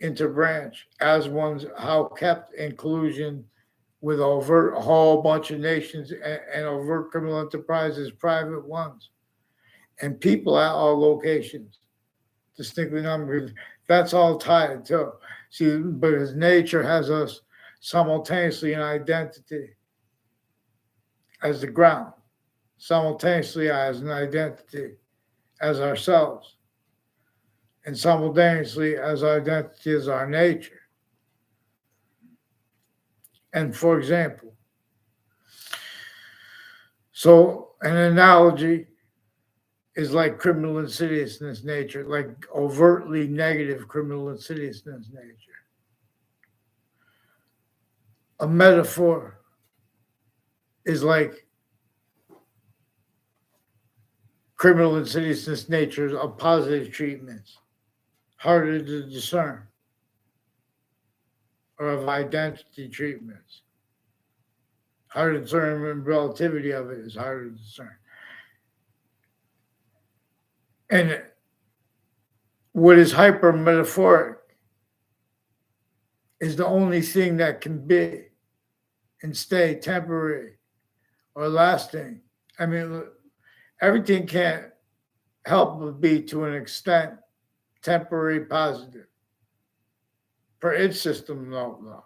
interbranch, as one's how kept inclusion with overt a whole bunch of nations and overt criminal enterprises, private ones, and people at all locations, distinctly numbered. That's all tied too. See, but as nature has us simultaneously in identity as the ground, simultaneously as an identity as ourselves, and simultaneously as our identity as our nature. And for example, so an analogy is like criminal insidiousness nature, like overtly negative criminal insidiousness nature. a metaphor is like criminal insidiousness natures of positive treatments, harder to discern, or of identity treatments. Harder to discern, and relativity of it is harder to discern. And what is hyper metaphoric is the only thing that can be and stay temporary or lasting. I mean, everything can't help but be, to an extent, temporary positive. For its system, no.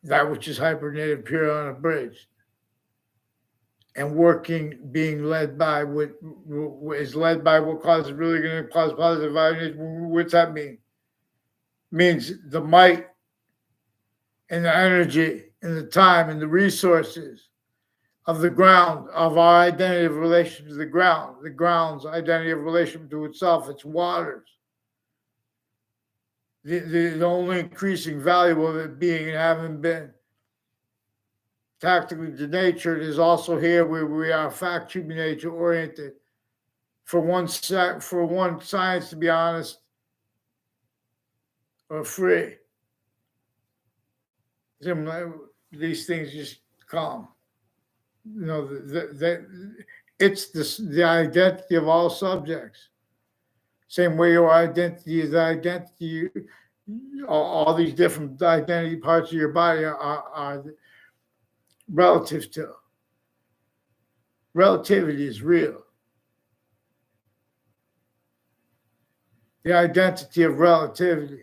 That which is hypernative, pure, unabridged, and working, being led by what is led by what causes really going to cause positive values. What's that mean? Means the might and the energy and the time and the resources of the ground, of our identity of relation to the ground's identity of relation to itself, its waters. The only increasing value of it being and having been tactically denatured is also here where we are fact human nature oriented. For one science to be honest or free. These things just come. You know, it's the identity of all subjects. Same way your identity is identity. All these different identity parts of your body are relative to. Relativity is real. The identity of relativity.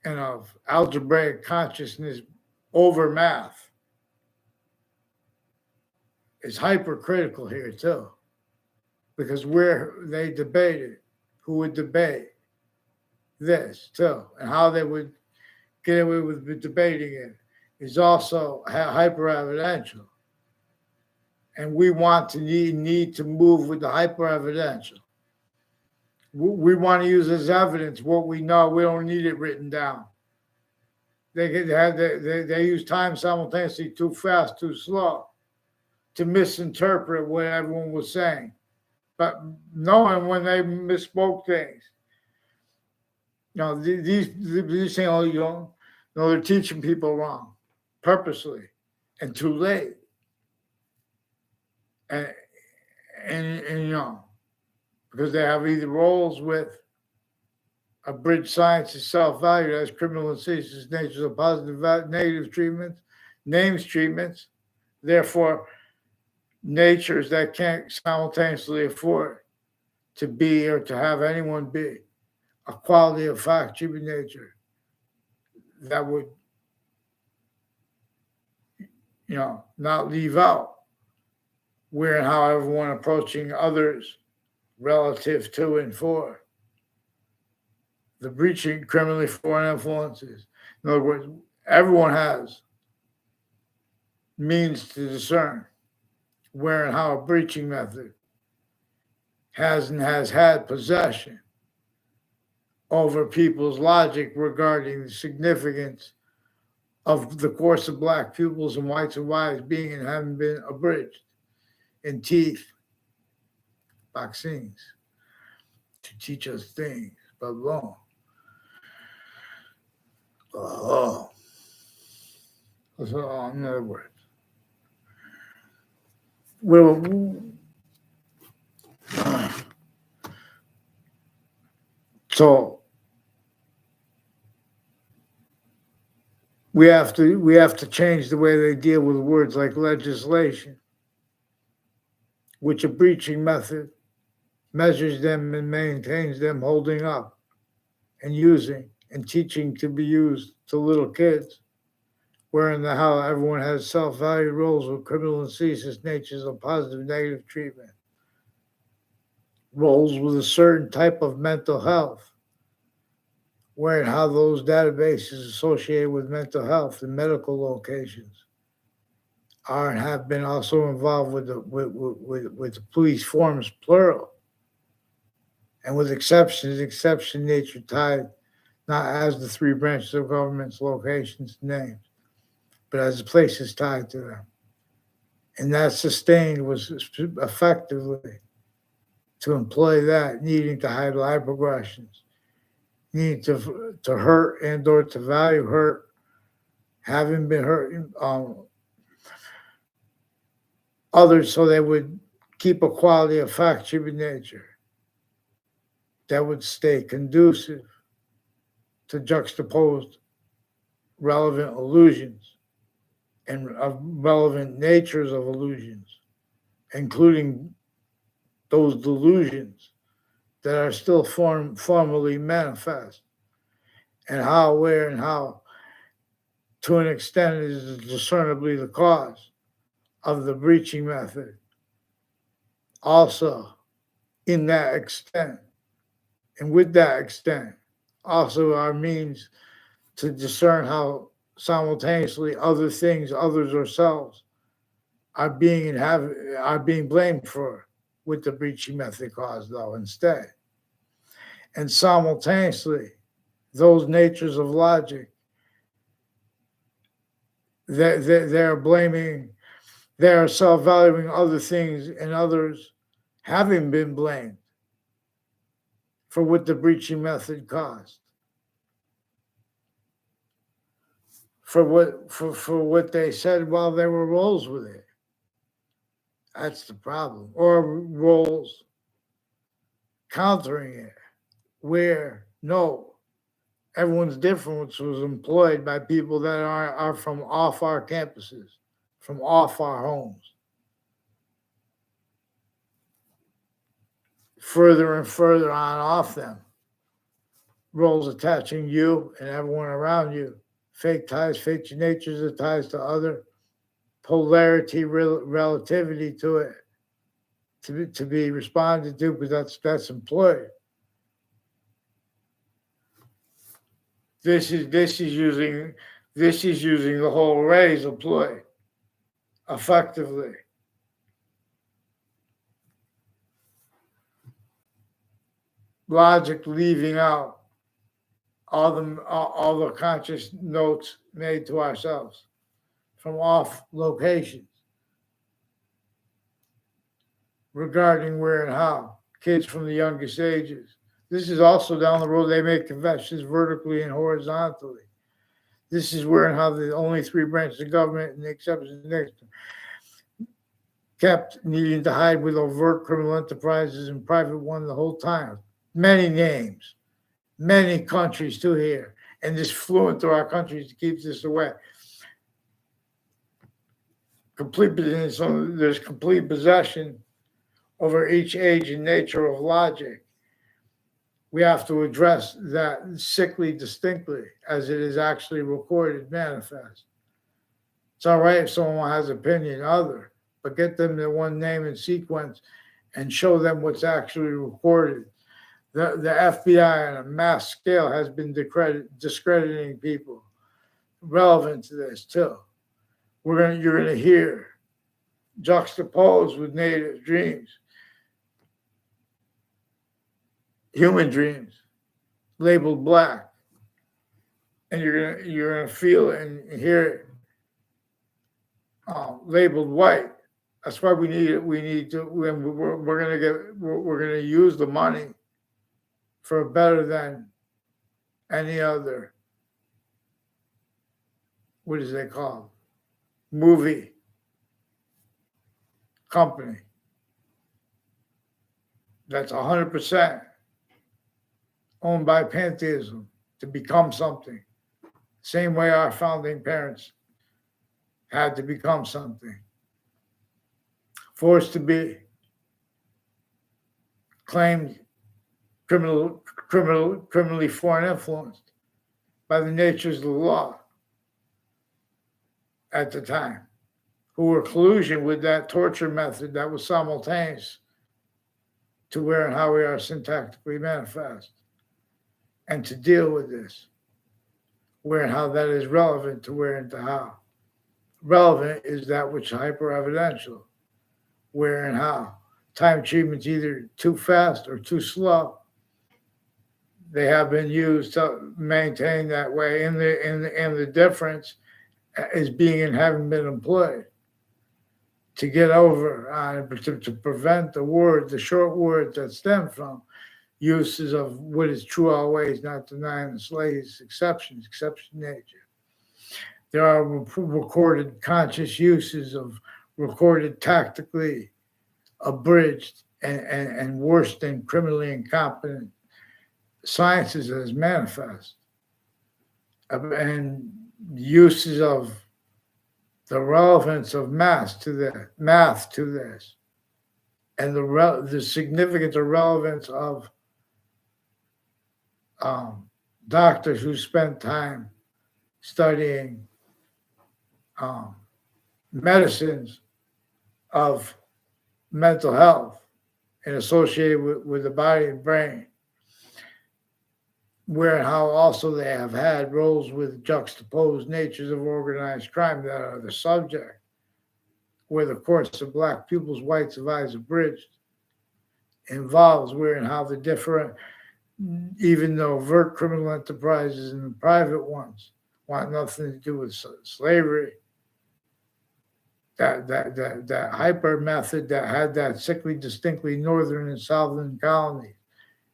And of algebraic consciousness over math is hypercritical here too, because where they debated who would debate this too, and how they would get away with debating it is also hyper evidential, and we want to need to move with the hyper evidential. We want to use as evidence what we know. We don't need it written down. They use time simultaneously too fast, too slow, to misinterpret what everyone was saying. But knowing when they misspoke things, you know, these things, you know, they're teaching people wrong, purposely, and too late. And you know, because they have either roles with abridged science is self-value as criminal insidious natures of positive negative treatments, names treatments, therefore natures that can't simultaneously afford to be or to have anyone be a quality of fact human nature that would, you know, not leave out where and how everyone approaching others relative to and for the breaching criminally foreign influences. In other words, everyone has means to discern where and how a breaching method has and has had possession over people's logic regarding the significance of the course of black pupils and whites and wives being and having been abridged in teeth, vaccines, to teach us things, but wrong. Oh, so in other words, so we have to change the way they deal with words like legislation, which a breaching method measures them and maintains them holding up and using and teaching to be used to little kids, wherein the how everyone has self-value roles with criminal and insidious natures of positive negative treatment, roles with a certain type of mental health, wherein how those databases associated with mental health in medical locations are and have been also involved with the police forms, plural, and with exception nature tied not as the three branches of government's locations names, but as the places tied to them. And that sustained was effectively to employ that, needing to hide live progressions, needing to hurt and or to value hurt, having been hurt others so they would keep a quality of fact human nature that would stay conducive to juxtaposed relevant illusions and relevant natures of illusions, including those delusions that are still formally manifest, and how, where, and how, to an extent, is discernibly the cause of the breaching method. Also, in that extent, and with that extent, also our means to discern how simultaneously other things, others, ourselves, are being blamed for with the breaching method cause, though, instead. And simultaneously, those natures of logic, they're blaming, they're self-valuing other things and others having been blamed for what the breaching method caused. For what they said while they were roles with it. That's the problem. Or roles countering it, where no, everyone's difference was employed by people that are from off our campuses, from off our homes. Further and further on off them. Roles attaching you and everyone around you. Fake ties, fake natures of ties to other. Polarity, relativity to it. To be responded to, because that's employed. This is using the whole arrays employed effectively. Logic leaving out all the conscious notes made to ourselves from off locations regarding where and how. Kids from the youngest ages. This is also down the road, they make confessions vertically and horizontally. This is where and how the only three branches of government and the exceptions next kept needing to hide with overt criminal enterprises and private one the whole time. Many names, many countries to here, and this flew into our countries to keep this away. There's complete possession over each age and nature of logic. We have to address that sickly distinctly as it is actually recorded, manifest. It's all right if someone has opinion other, but get them to one name and sequence and show them what's actually recorded. The FBI on a mass scale has been discrediting people relevant to this too. You're gonna hear juxtaposed with native dreams, human dreams, labeled black, and you're gonna feel and hear it labeled white. That's why we need to. We're gonna use the money for better than any other. What is they called? Movie company. That's 100% owned by pantheism to become something. Same way our founding parents had to become something. Forced to be, claimed criminally foreign influenced by the natures of the law at the time, who were collusion with that torture method that was simultaneous to where and how we are syntactically manifest, and to deal with this, where and how that is relevant to where and to how. relevant is that which is hyper-evidential, where and how. Time treatment's either too fast or too slow. They have been used to maintain that way, and the difference is being and having been employed to get over on to prevent the short words that stem from uses of what is true always, not denying the slightest exception nature. There are recorded conscious uses of recorded tactically abridged and worse than criminally incompetent sciences as manifest, and uses of the relevance of math to this, and the significance or relevance of doctors who spent time studying medicines of mental health and associated with the body and brain, where and how also they have had roles with juxtaposed natures of organized crime that are the subject, where the courts of black pupils, whites of eyes abridged, involves where and how the different, even the overt criminal enterprises and the private ones want nothing to do with slavery. That hyper method that had that sickly, distinctly northern and southern colonies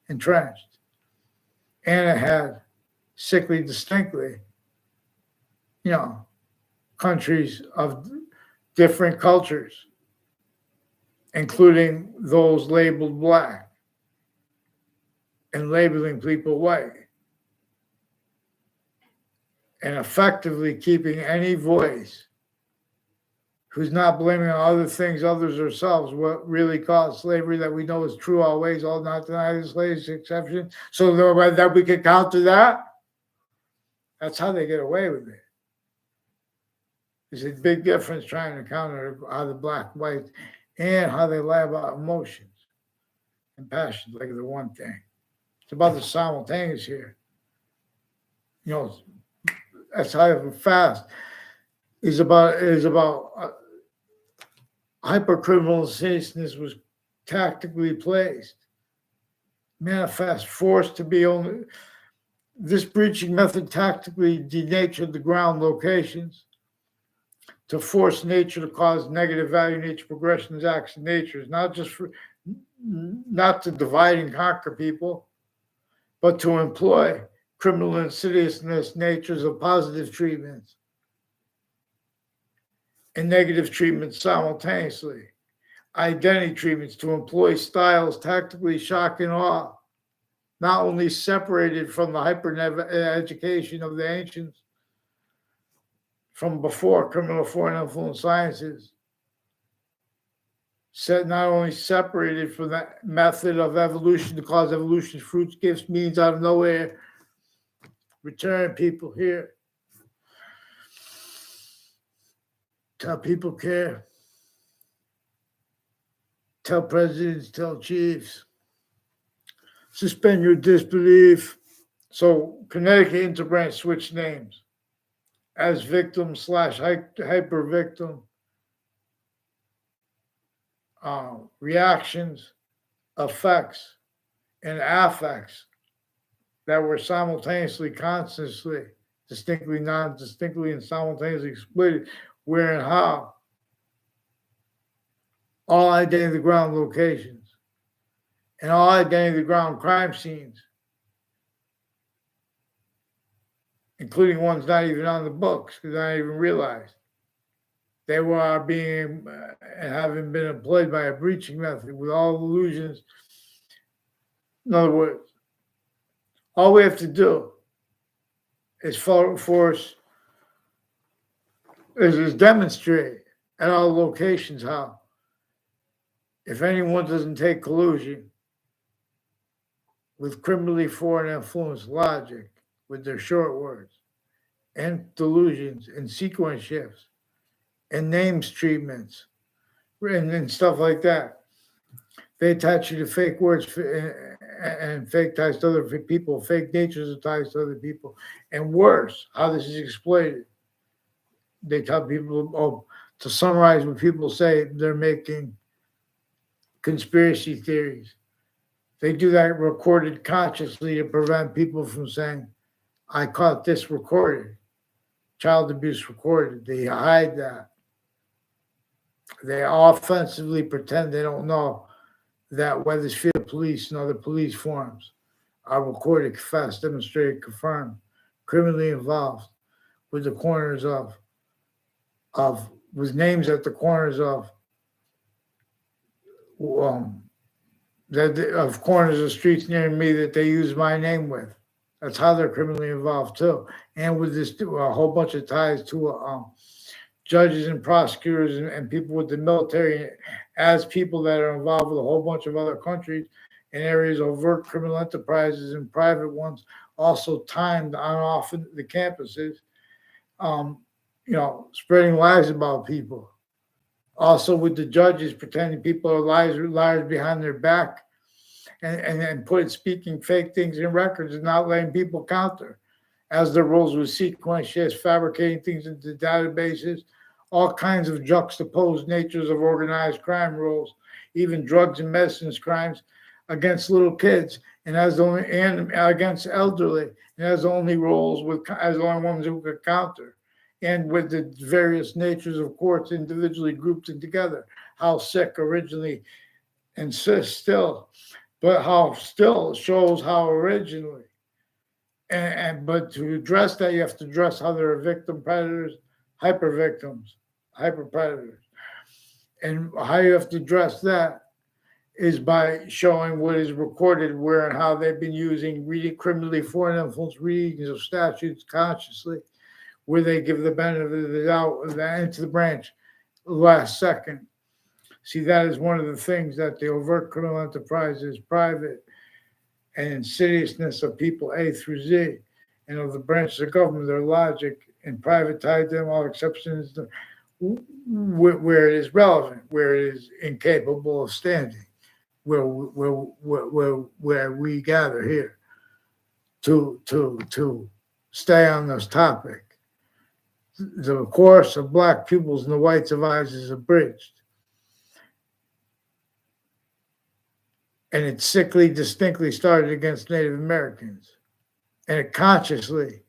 entrenched, and it had sickly, distinctly, countries of different cultures, including those labeled black and labeling people white, and effectively keeping any voice who's not blaming on other things, others, ourselves, what really caused slavery that we know is true always, all not denied the slave's exception, so that we can counter that. That's how they get away with it. There's a big difference trying to counter how the black, white, and how they lie about emotions and passions, like the one thing. It's about the simultaneous here. That's how fast is about hypercriminal seriousness was tactically placed, manifest, forced to be only. This breaching method tactically denatured the ground locations to force nature to cause negative value nature progressions, acts of nature, not to divide and conquer people, but to employ criminal insidiousness natures of positive treatments and negative treatments simultaneously. Identity treatments to employ styles tactically shock and awe, not only separated from the hyper-education of the ancients from before criminal foreign influence sciences, not only separated from that method of evolution to cause evolution, fruits, gifts, means out of nowhere, return people here. Tell people care. Tell presidents, tell chiefs. Suspend your disbelief. So Connecticut Interbranch switched names as victim / hyper victim. Reactions, effects, and affects that were simultaneously, consciously, distinctly, non-distinctly, and simultaneously exploited, where and how. All identity of the ground locations and all identity of the ground crime scenes, including ones not even on the books, because I didn't even realize they were being and having been employed by a breaching method with all illusions. In other words, all we have to do is demonstrate at all locations how, if anyone doesn't take collusion with criminally foreign influence logic, with their short words and delusions and sequence shifts and names treatments and stuff like that, they attach you to fake words and fake ties to other people, fake natures of ties to other people, and worse, how this is exploited They tell people, oh, to summarize what people say, they're making conspiracy theories. They do that recorded consciously to prevent people from saying, I caught this recorded, child abuse recorded. They hide that. They offensively pretend they don't know that Weathersfield police and other police forms are recorded, confessed, demonstrated, confirmed, criminally involved with the corners of with names at the corners um, of corners of streets near me that they use my name with. That's how they're criminally involved too, and with this a whole bunch of ties to judges and prosecutors and people with the military, as people that are involved with a whole bunch of other countries in areas of overt criminal enterprises and private ones, also timed on off the campuses, spreading lies about people. Also with the judges pretending people are liars behind their back and speaking fake things in records and not letting people counter. As their roles with sequentialists, fabricating things into databases, all kinds of juxtaposed natures of organized crime roles, even drugs and medicines crimes against little kids and against elderly, and as only roles as the only ones who could counter. And with the various natures of courts individually grouped and together, how sick originally insists still, but how still shows how originally. But to address that, you have to address how there are victim predators, hyper victims, hyper predators. And how you have to address that is by showing what is recorded, where and how they've been using criminally foreign influence readings of statutes consciously, where they give the benefit of the doubt into the branch last second. See, that is one of the things that the overt criminal enterprise is private and insidiousness of people A through Z, and of the branches of government, their logic and private tied to them, all exceptions where it is relevant, where it is incapable of standing, where we gather here to stay on this topic. The course of black pupils and the whites of eyes is abridged. And it sickly, distinctly started against Native Americans. And it consciously,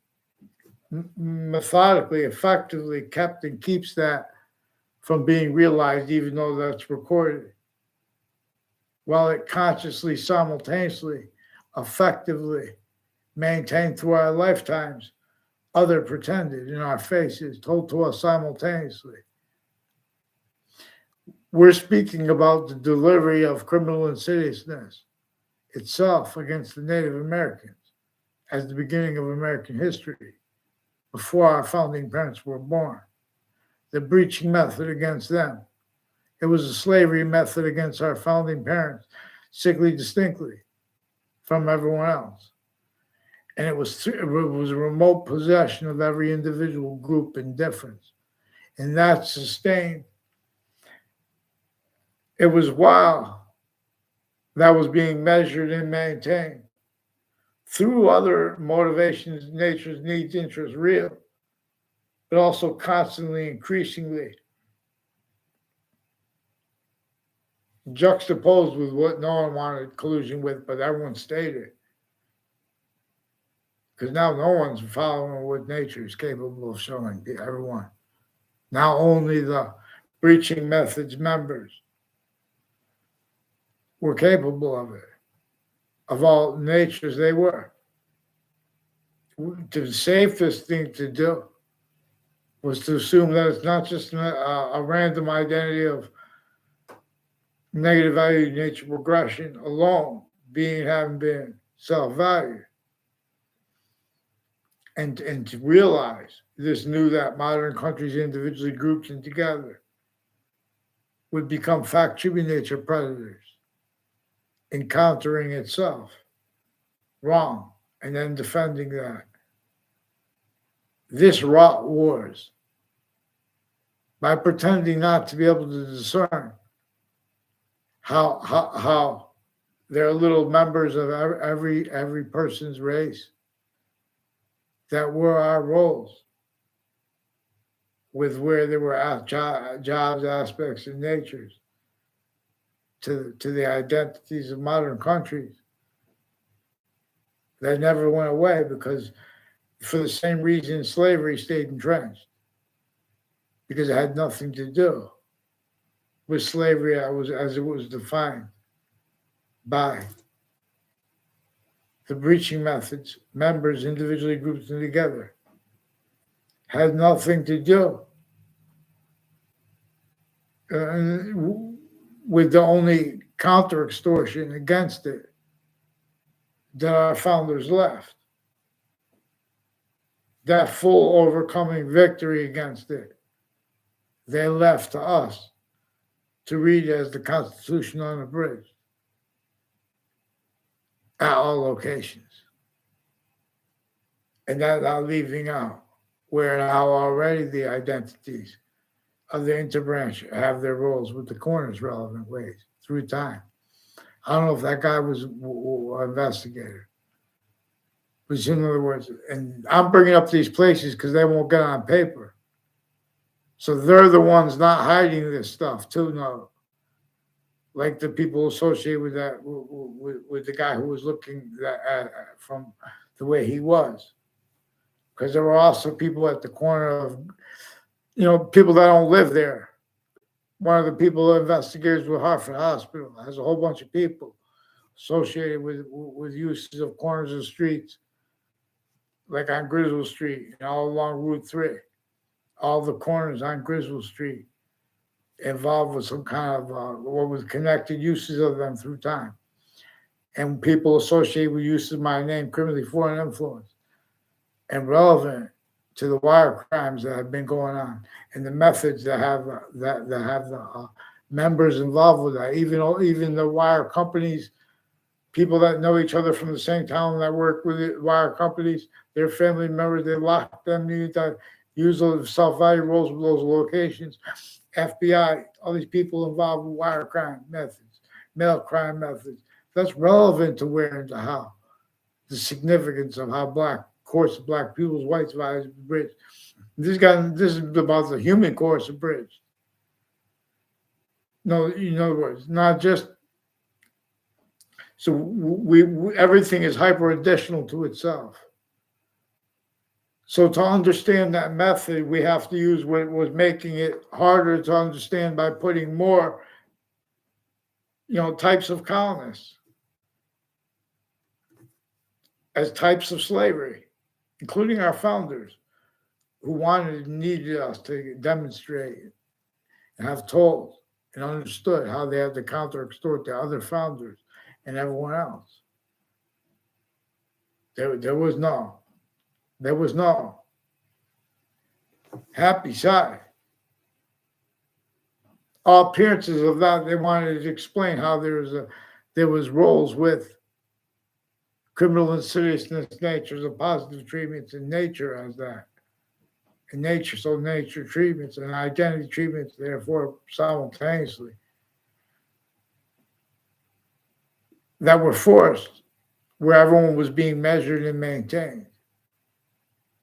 methodically, effectively kept and keeps that from being realized, even though that's recorded. While it consciously, simultaneously, effectively maintained through our lifetimes, other pretended in our faces, told to us simultaneously. We're speaking about the delivery of criminal insidiousness itself against the Native Americans as the beginning of American history, before our founding parents were born. The breaching method against them. It was a slavery method against our founding parents, sickly distinctly from everyone else. And it was a remote possession of every individual group and difference. And that sustained. It was while that was being measured and maintained through other motivations, nature's needs, interests, real, but also constantly, increasingly juxtaposed with what no one wanted collusion with, but everyone stated. Because now no one's following what nature is capable of showing everyone. Now only the breaching methods members were capable of it, of all natures they were. The safest thing to do was to assume that it's not just a random identity of negative value nature progression alone, having been self-valued. And to realize this knew that modern countries individually grouped and together would become fact-tripping nature predators, encountering itself wrong and then defending that. This wrought wars by pretending not to be able to discern how they're little members of every person's race that were our roles. with where there were jobs, aspects, and natures to the identities of modern countries that never went away because for the same reason slavery stayed entrenched, because it had nothing to do with slavery as it was defined by the breaching methods, members individually grouped together, had nothing to do with the only counter extortion against it that our founders left. That full overcoming victory against it, they left to us to read as the Constitution unabridged at all locations. And that not leaving out where now already the identities of the interbranch have their roles with the corners relevant ways through time. I don't know if that guy was an investigator. But in other words, and I'm bringing up these places because they won't get on paper. So they're the ones not hiding this stuff too, no. Like the people associated with that, with the guy who was looking from the way he was. Because there were also people at the corner of, people that don't live there. One of the people investigators with Hartford Hospital has a whole bunch of people associated with uses of corners of streets, like on Griswold Street and all along Route 3. All the corners on Griswold Street involved with some kind of what was connected uses of them through time. And people associated with uses of my name, criminally foreign influence, and relevant to the wire crimes that have been going on and the methods that have the members involved with that. Even the wire companies, people that know each other from the same town that work with the wire companies, their family members, they lock them, use those self-value roles with those locations. FBI, all these people involved with wire crime methods, mail crime methods. That's relevant to where and to how. The significance of how course of black people's rights values bridged. This is about the human course of bridge. No, in other words, not just so we everything is hyper additional to itself. So to understand that method, we have to use what was making it harder to understand by putting more, types of colonists as types of slavery, including our founders, who wanted and needed us to demonstrate and have told and understood how they had to counter extort the other founders and everyone else. There was no happy side. All appearances of that, they wanted to explain how there was roles with criminal insidiousness, natures of positive treatments, and nature as that. And nature treatments and identity treatments, therefore, simultaneously, that were forced, where everyone was being measured and maintained,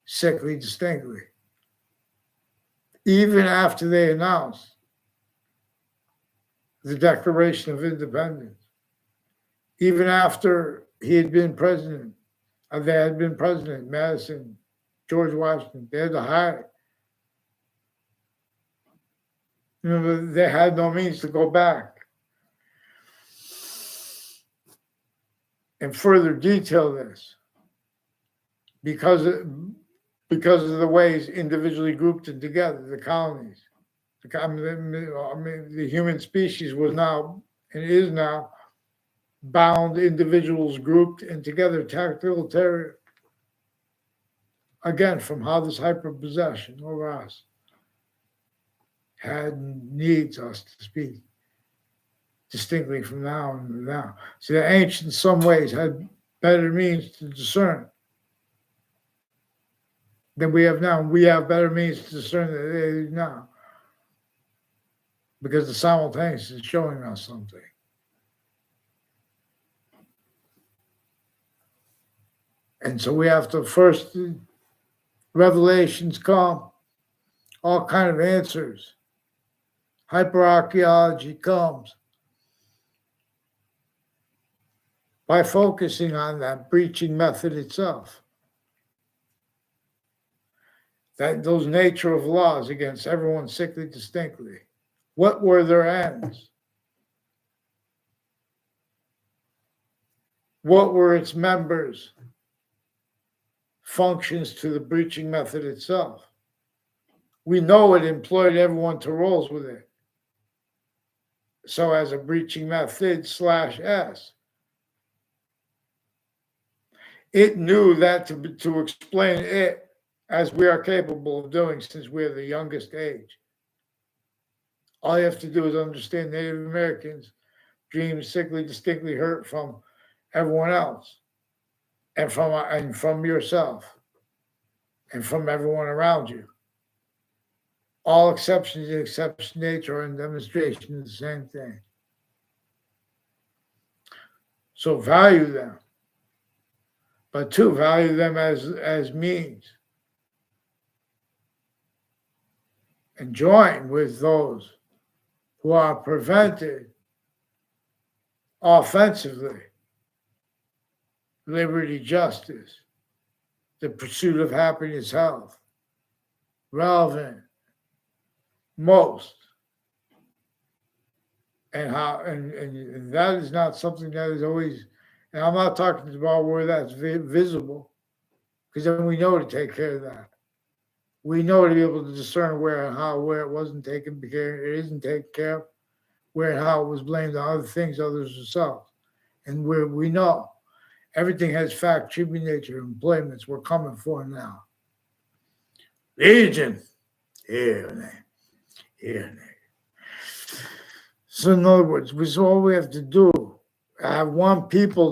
sickly distinctly. Even after they announced the Declaration of Independence, even after they had been president, Madison, George Washington, they had to hide. They had no means to go back and further detail this because of the ways individually grouped and together, the colonies. The human species was now and is now bound individuals grouped and together, tactile terror. Again, from how this hyperpossession over us needs us to speak distinctly from now and now. See, the ancients in some ways had better means to discern than we have now. We have better means to discern than they do now because the simultaneous is showing us something. And so we have to first, revelations come, all kind of answers. Hyperarchaeology comes by focusing on that breaching method itself. That those nature of laws against everyone sickly distinctly. What were their ends? What were its members' functions to the breaching method itself? We know it employed everyone to roles with it. So as a breaching method /S, it knew that to explain it as we are capable of doing since we are the youngest age. All you have to do is understand Native Americans dream sickly, distinctly hurt from everyone else and from yourself and from everyone around you. All exceptions except nature and demonstration is the same thing. So value them, but two, value them as means. And join with those who are prevented offensively. Liberty, justice, the pursuit of happiness, health, relevant, most. And how and that is not something that is always, and I'm not talking about where that's visible, because then we know to take care of that. We know to be able to discern where and how, where it wasn't taken care, it isn't taken care of, where and how it was blamed on other things, others themselves. And where we know everything has fact, tribute, nature, employments we're coming for now. Legion. Here. So in other words, all we have to do, have one people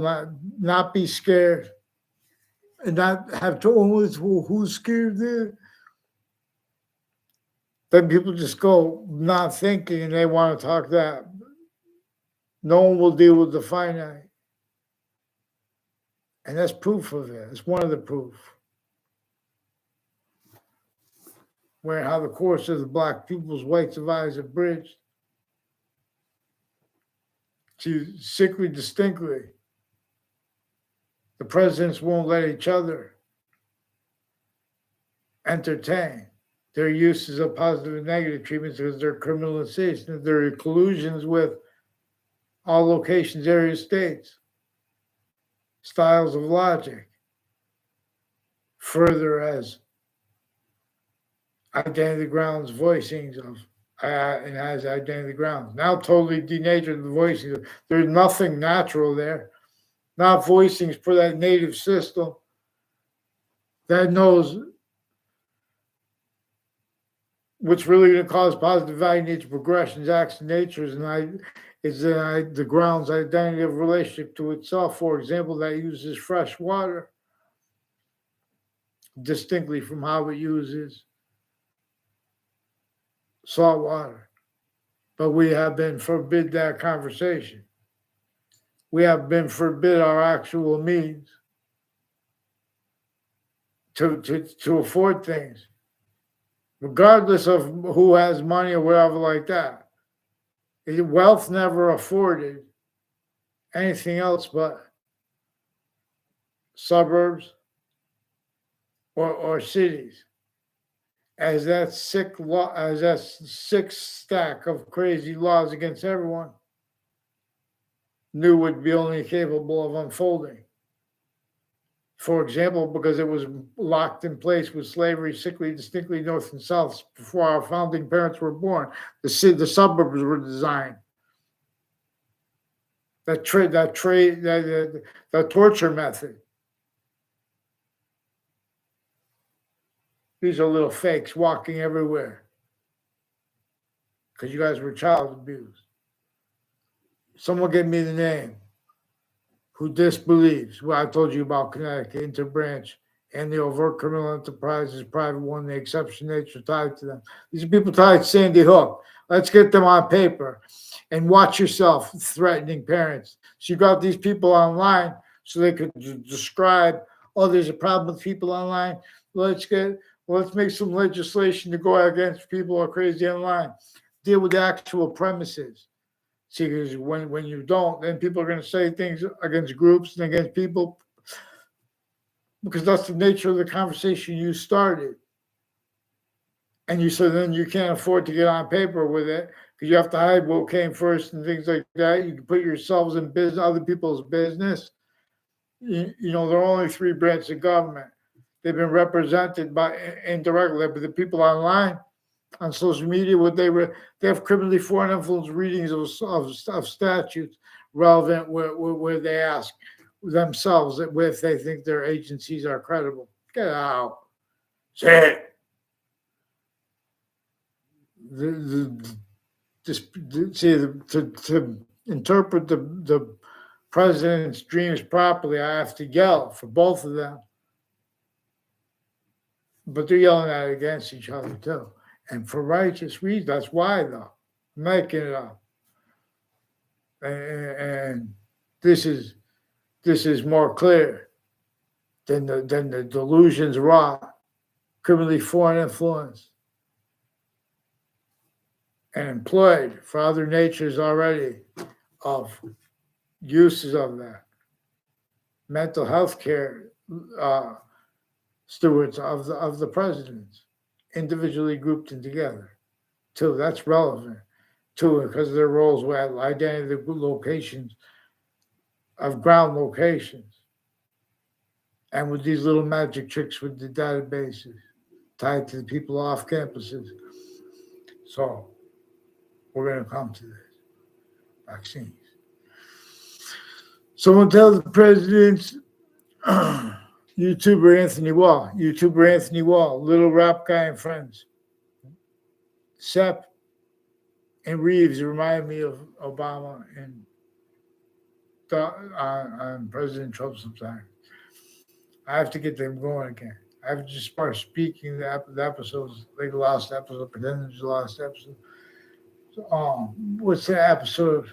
not be scared and not have to always, who's scared there? Then people just go not thinking and they want to talk that. No one will deal with the finite. And that's proof of it. It's one of the proof. Where how the course of the black people's whites of eyes have bridged to sickly distinctly. The presidents won't let each other entertain their uses of positive and negative treatments because they're criminalization, their collusions with all locations, areas, states, styles of logic, further as identity grounds voicings of and has identity grounds. Now totally denatured the voicings. There's nothing natural there. Not voicings for that native system that knows what's really going to cause positive value, nature, progressions, acts, and natures, and the grounds identity of relationship to itself. For example, that uses fresh water distinctly from how it uses salt water. But we have been forbid that conversation. We have been forbid our actual means to afford things, regardless of who has money or whatever like that. Wealth never afforded anything else but suburbs or cities. As that sick stack of crazy laws against everyone knew would be only capable of unfolding. For example, because it was locked in place with slavery sickly distinctly north and south before our founding parents were born. The suburbs were designed. The torture method. These are little fakes walking everywhere because you guys were child abused. Someone give me the name who disbelieves what I told you about Connecticut, interbranch, and the overt criminal enterprises, private one, the exception nature tied to them. These are people tied to Sandy Hook. Let's get them on paper and watch yourself threatening parents. So you got these people online so they could describe, oh, there's a problem with people online. Let's get Well, let's make some legislation to go against people who are crazy online. Deal with the actual premises. See, because when you don't, then people are going to say things against groups and against people because that's the nature of the conversation you started. And you said then you can't afford to get on paper with it because you have to hide what came first and things like that. You can put yourselves in business, other people's business. You know, there are only three branches of government. They've been represented by indirectly, but the people online on social media, they have criminally foreign influence readings of statutes relevant where they ask themselves if they think their agencies are credible. Get out. Say it. To interpret the president's dreams properly, I have to yell for both of them. But they're yelling at it against each other too. And for righteous reasons. That's why, though. I'm making it up. And this is more clear than the delusions wrought, criminally foreign influence, and employed for other natures already of uses of that. Mental health care stewards of the presidents, individually grouped in together. Too, that's relevant. Too, because of their roles with identity locations of ground locations. And with these little magic tricks with the databases tied to the people off campuses. So we're going to come to this. Vaccines. Someone tells the president's YouTuber Anthony Wall, Little Rap Guy and Friends. Sepp and Reeves remind me of Obama and on President Trump sometimes. I have to get them going again. I have to just start speaking the episodes, like the last episode, pretending it's the last episode. So, what's the episode?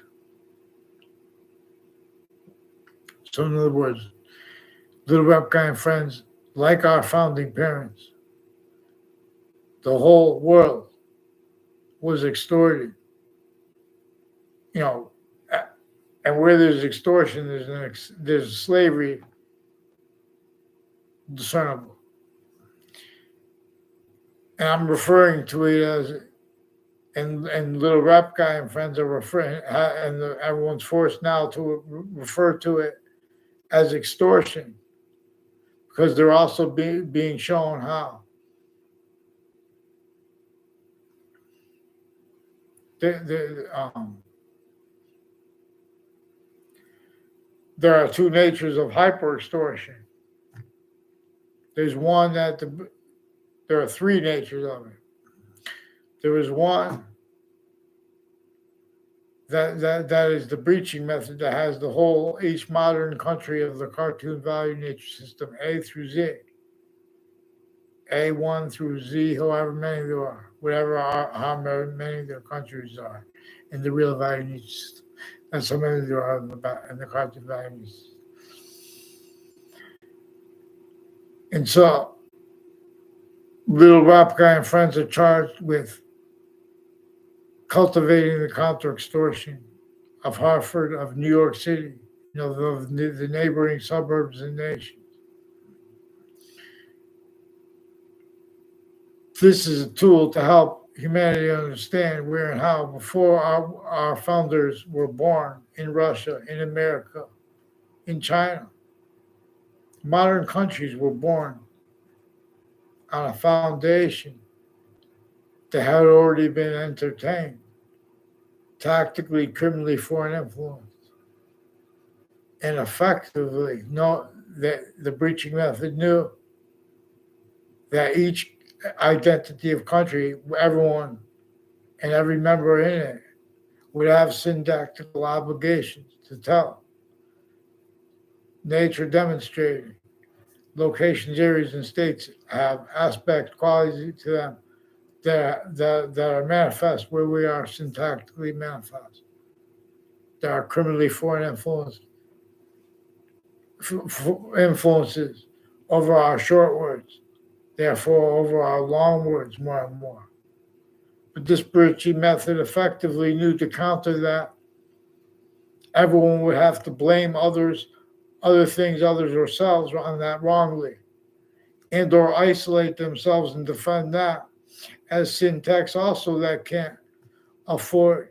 So in other words, Little Rap Guy and Friends, like our founding parents, the whole world was extorted. You know, and where there's extortion, there's slavery discernible. And I'm referring to it as, and Little Rap Guy and Friends are referring, and everyone's forced now to refer to it as extortion because they're also being shown how. There are two natures of hyper extortion. There's one there are three natures of it. There is one that is the breaching method that has the whole each modern country of the cartoon value nature system, A through Z. A1 through Z, however many there are, how many their countries are in the real value nature system. That's how many there are in the cartoon value nature system. And so, Little Rap Guy and Friends are charged with cultivating the counter extortion of Hartford, of New York City, of the neighboring suburbs and nations. This is a tool to help humanity understand where and how before our founders were born in Russia, in America, in China. Modern countries were born on a foundation that had already been entertained, tactically, criminally foreign influence, and effectively that the breaching method knew that each identity of country, everyone and every member in it would have syntactical obligations to tell. Nature demonstrating locations, areas, and states have aspect qualities to them that are manifest where we are syntactically manifest. There are criminally foreign influences over our short words therefore over our long words more and more. But this Birchie method effectively knew to counter that everyone would have to blame others, other things, others, ourselves on that wrongly, and or isolate themselves and defend that as syntax also that can't afford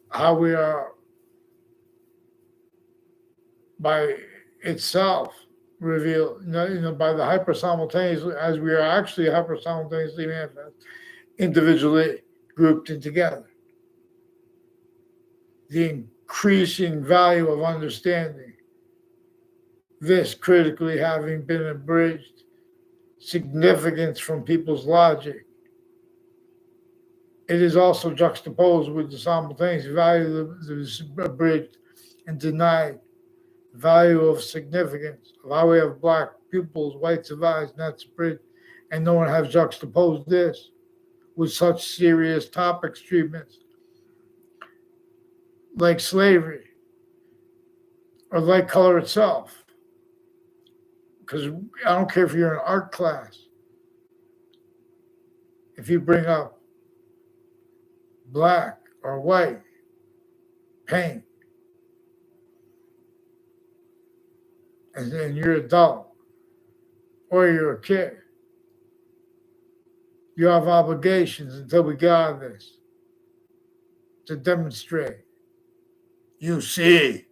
how we are by itself revealed, by the hyper simultaneously, as we are actually hyper simultaneously manifest, individually grouped and together. The increasing value of understanding this critically having been abridged significance from people's logic. It is also juxtaposed with the simultaneous value that is abridged and denied value of significance of how we have black pupils, whites of eyes, not abridged, and no one has juxtaposed this with such serious topics treatments like slavery or like color itself. Because I don't care if you're in art class, if you bring up black or white paint and you're an adult or you're a kid, you have obligations until we get out of this to demonstrate. You see,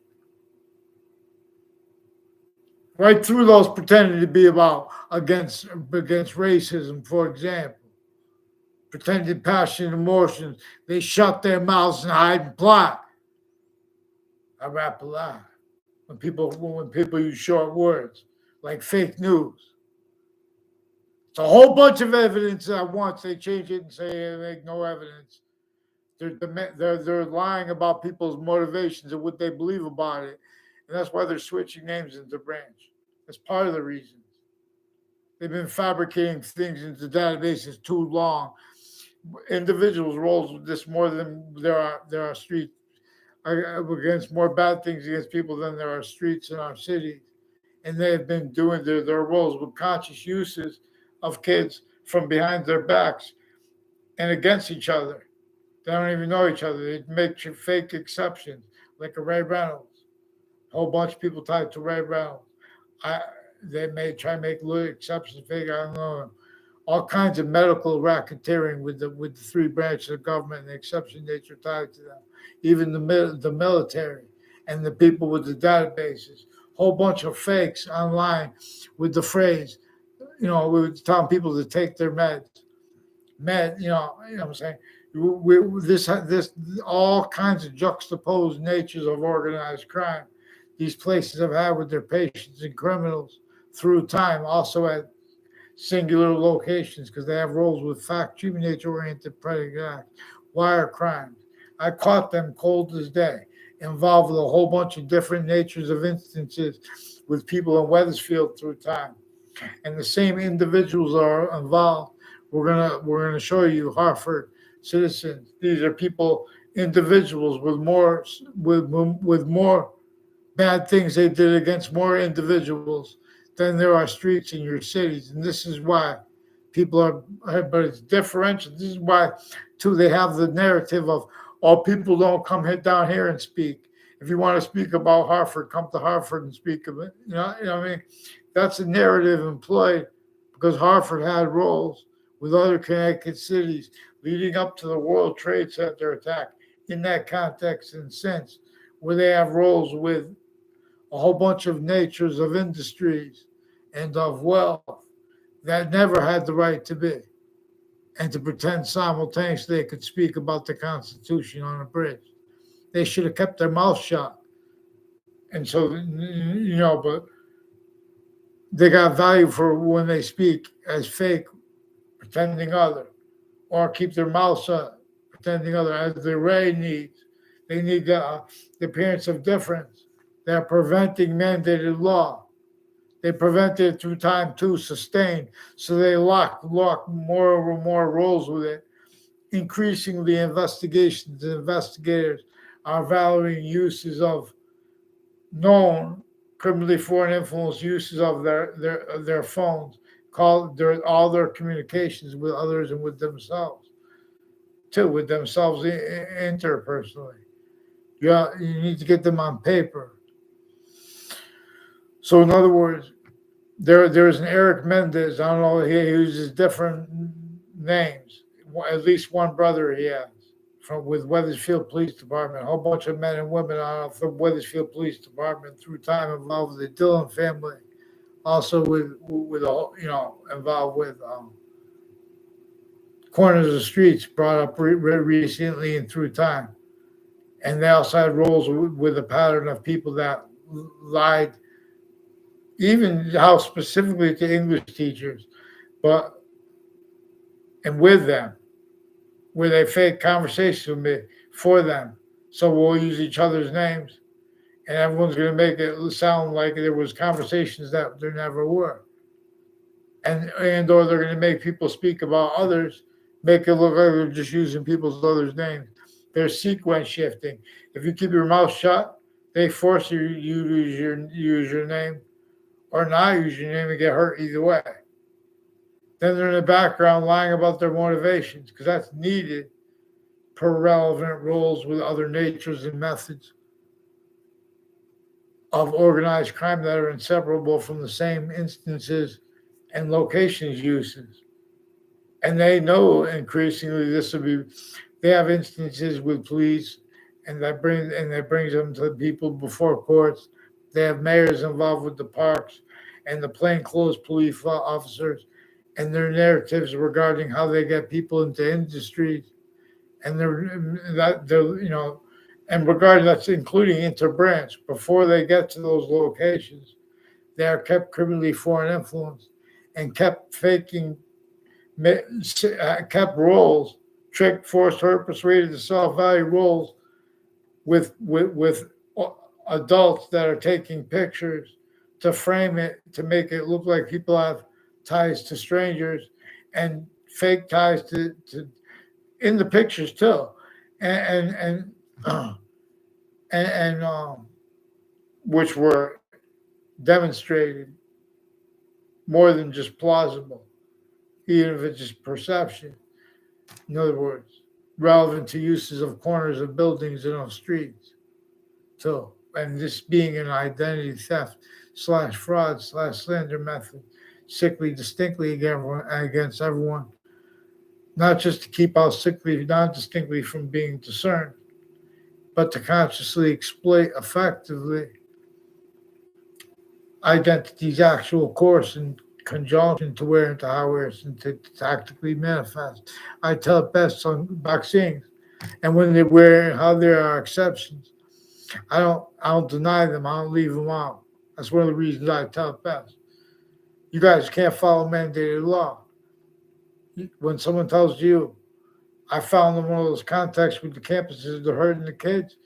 right through those pretending to be about against racism, for example, pretended passion and emotions, they shut their mouths and hide and plot. I rap a lot when people use short words like fake news. It's a whole bunch of evidence at once. They change it and say they make no evidence. They're lying about people's motivations and what they believe about it, and that's why they're switching names into branch. That's part of the reasons. They've been fabricating things into databases too long. Individuals roles with this more than there are streets against more bad things against people than there are streets in our cities, and they have been doing their roles with conscious uses of kids from behind their backs and against each other. They don't even know each other. They make fake exceptions, like a Ray Reynolds. A whole bunch of people tied to Ray Reynolds. They may try to make little exceptions, fake. I don't know. All kinds of medical racketeering with the three branches of government and the exception nature tied to them. Even the military and the people with the databases. Whole bunch of fakes online with the phrase, we were telling people to take their meds. You know what I'm saying? This all kinds of juxtaposed natures of organized crime these places have had with their patients and criminals through time, also at singular locations because they have roles with fact, human nature-oriented predicate acts, wire crimes. I caught them cold as day, involved with a whole bunch of different natures of instances with people in Wethersfield through time, and the same individuals are involved. We're gonna show you Hartford citizens. These are people, individuals with more bad things they did against more individuals than there are streets in your cities. And this is why people but it's differential. This is why, too, they have the narrative of, people don't come down here and speak. If you want to speak about Hartford, come to Hartford and speak of it. You know what I mean? That's a narrative employed because Hartford had roles with other Connecticut cities leading up to the World Trade Center attack in that context and sense, where they have roles with a whole bunch of natures of industries and of wealth that never had the right to be, and to pretend simultaneously they could speak about the Constitution on a bridge. They should have kept their mouth shut. And so, but they got value for when they speak as fake, pretending other, or keep their mouth shut, pretending other, as the Ray needs. They need the appearance of difference. They're preventing mandated law. They prevent it through time too, sustained. So they lock more and more roles with it. Increasingly, investigations and investigators are valuing uses of known criminally foreign influence uses of their phones all their communications with others and with themselves, too, with themselves interpersonally. Yeah, you need to get them on paper. So in other words, there's an Eric Mendez. I don't know. He uses different names. At least one brother he has from with Weathersfield Police Department. A whole bunch of men and women out of the Weathersfield Police Department through time involved with the Dillon family. Also with involved with corners of streets brought up recently and through time. And they also had roles with a pattern of people that lied, even how specifically to English teachers, but and with them, where they fake conversations with me for them. So we'll use each other's names, and everyone's going to make it sound like there was conversations that there never were, and or they're going to make people speak about others, make it look like they're just using people's others' names. There's sequence shifting. If you keep your mouth shut, they force you to use your name, or not use your name and get hurt either way. Then they're in the background lying about their motivations because that's needed per relevant roles with other natures and methods of organized crime that are inseparable from the same instances and locations uses. And they know increasingly this will be, they have instances with police and that brings them to people before courts. They have mayors involved with the parks and the plainclothes police officers and their narratives regarding how they get people into industries, and and regarding that's including interbranch before they get to those locations, they are kept criminally foreign influence and kept faking, kept roles, tricked, forced, hurt, persuaded to self-value roles with adults that are taking pictures to frame it to make it look like people have ties to strangers and fake ties to in the pictures too, and which were demonstrated more than just plausible, even if it's just perception. In other words, relevant to uses of corners of buildings and of streets too, and this being an identity theft / fraud / slander method, sickly distinctly against everyone, not just to keep out sickly non-distinctly from being discerned, but to consciously exploit effectively identity's actual course in conjunction to where and to how it's to tactically manifest. I tell it best on vaccines, and when they wear and how there are exceptions. I don't deny them. I don't leave them out. That's one of the reasons I tell it best. You guys can't follow mandated law. When someone tells you, I found in one of those contexts with the campuses, they're hurting the kids,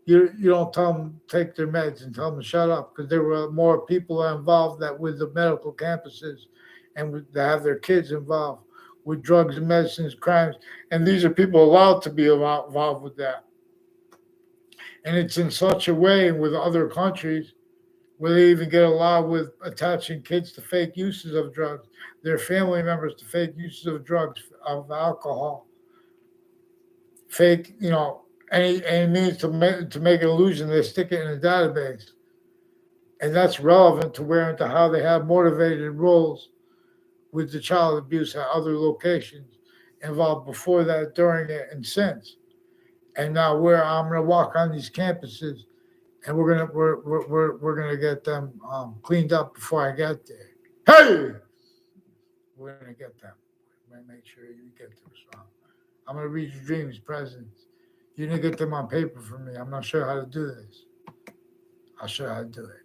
you don't tell them to take their meds and tell them to shut up, because there were more people involved that with the medical campuses and to have their kids involved with drugs and medicines, crimes. And these are people allowed to be involved with that. And it's in such a way with other countries where they even get allowed with attaching kids to fake uses of drugs, their family members to fake uses of drugs, of alcohol, fake, any means to make an illusion, they stick it in a database. And that's relevant to where and to how they have motivated roles with the child abuse at other locations involved before that, during it, and since. And now I'm gonna walk on these campuses, and we're gonna get them cleaned up before I get there. Hey, we're gonna get them. We're gonna make sure you get them strong. I'm gonna read your dreams, presents. You didn't get them on paper for me. I'm not sure how to do this. I'll show you how to do it.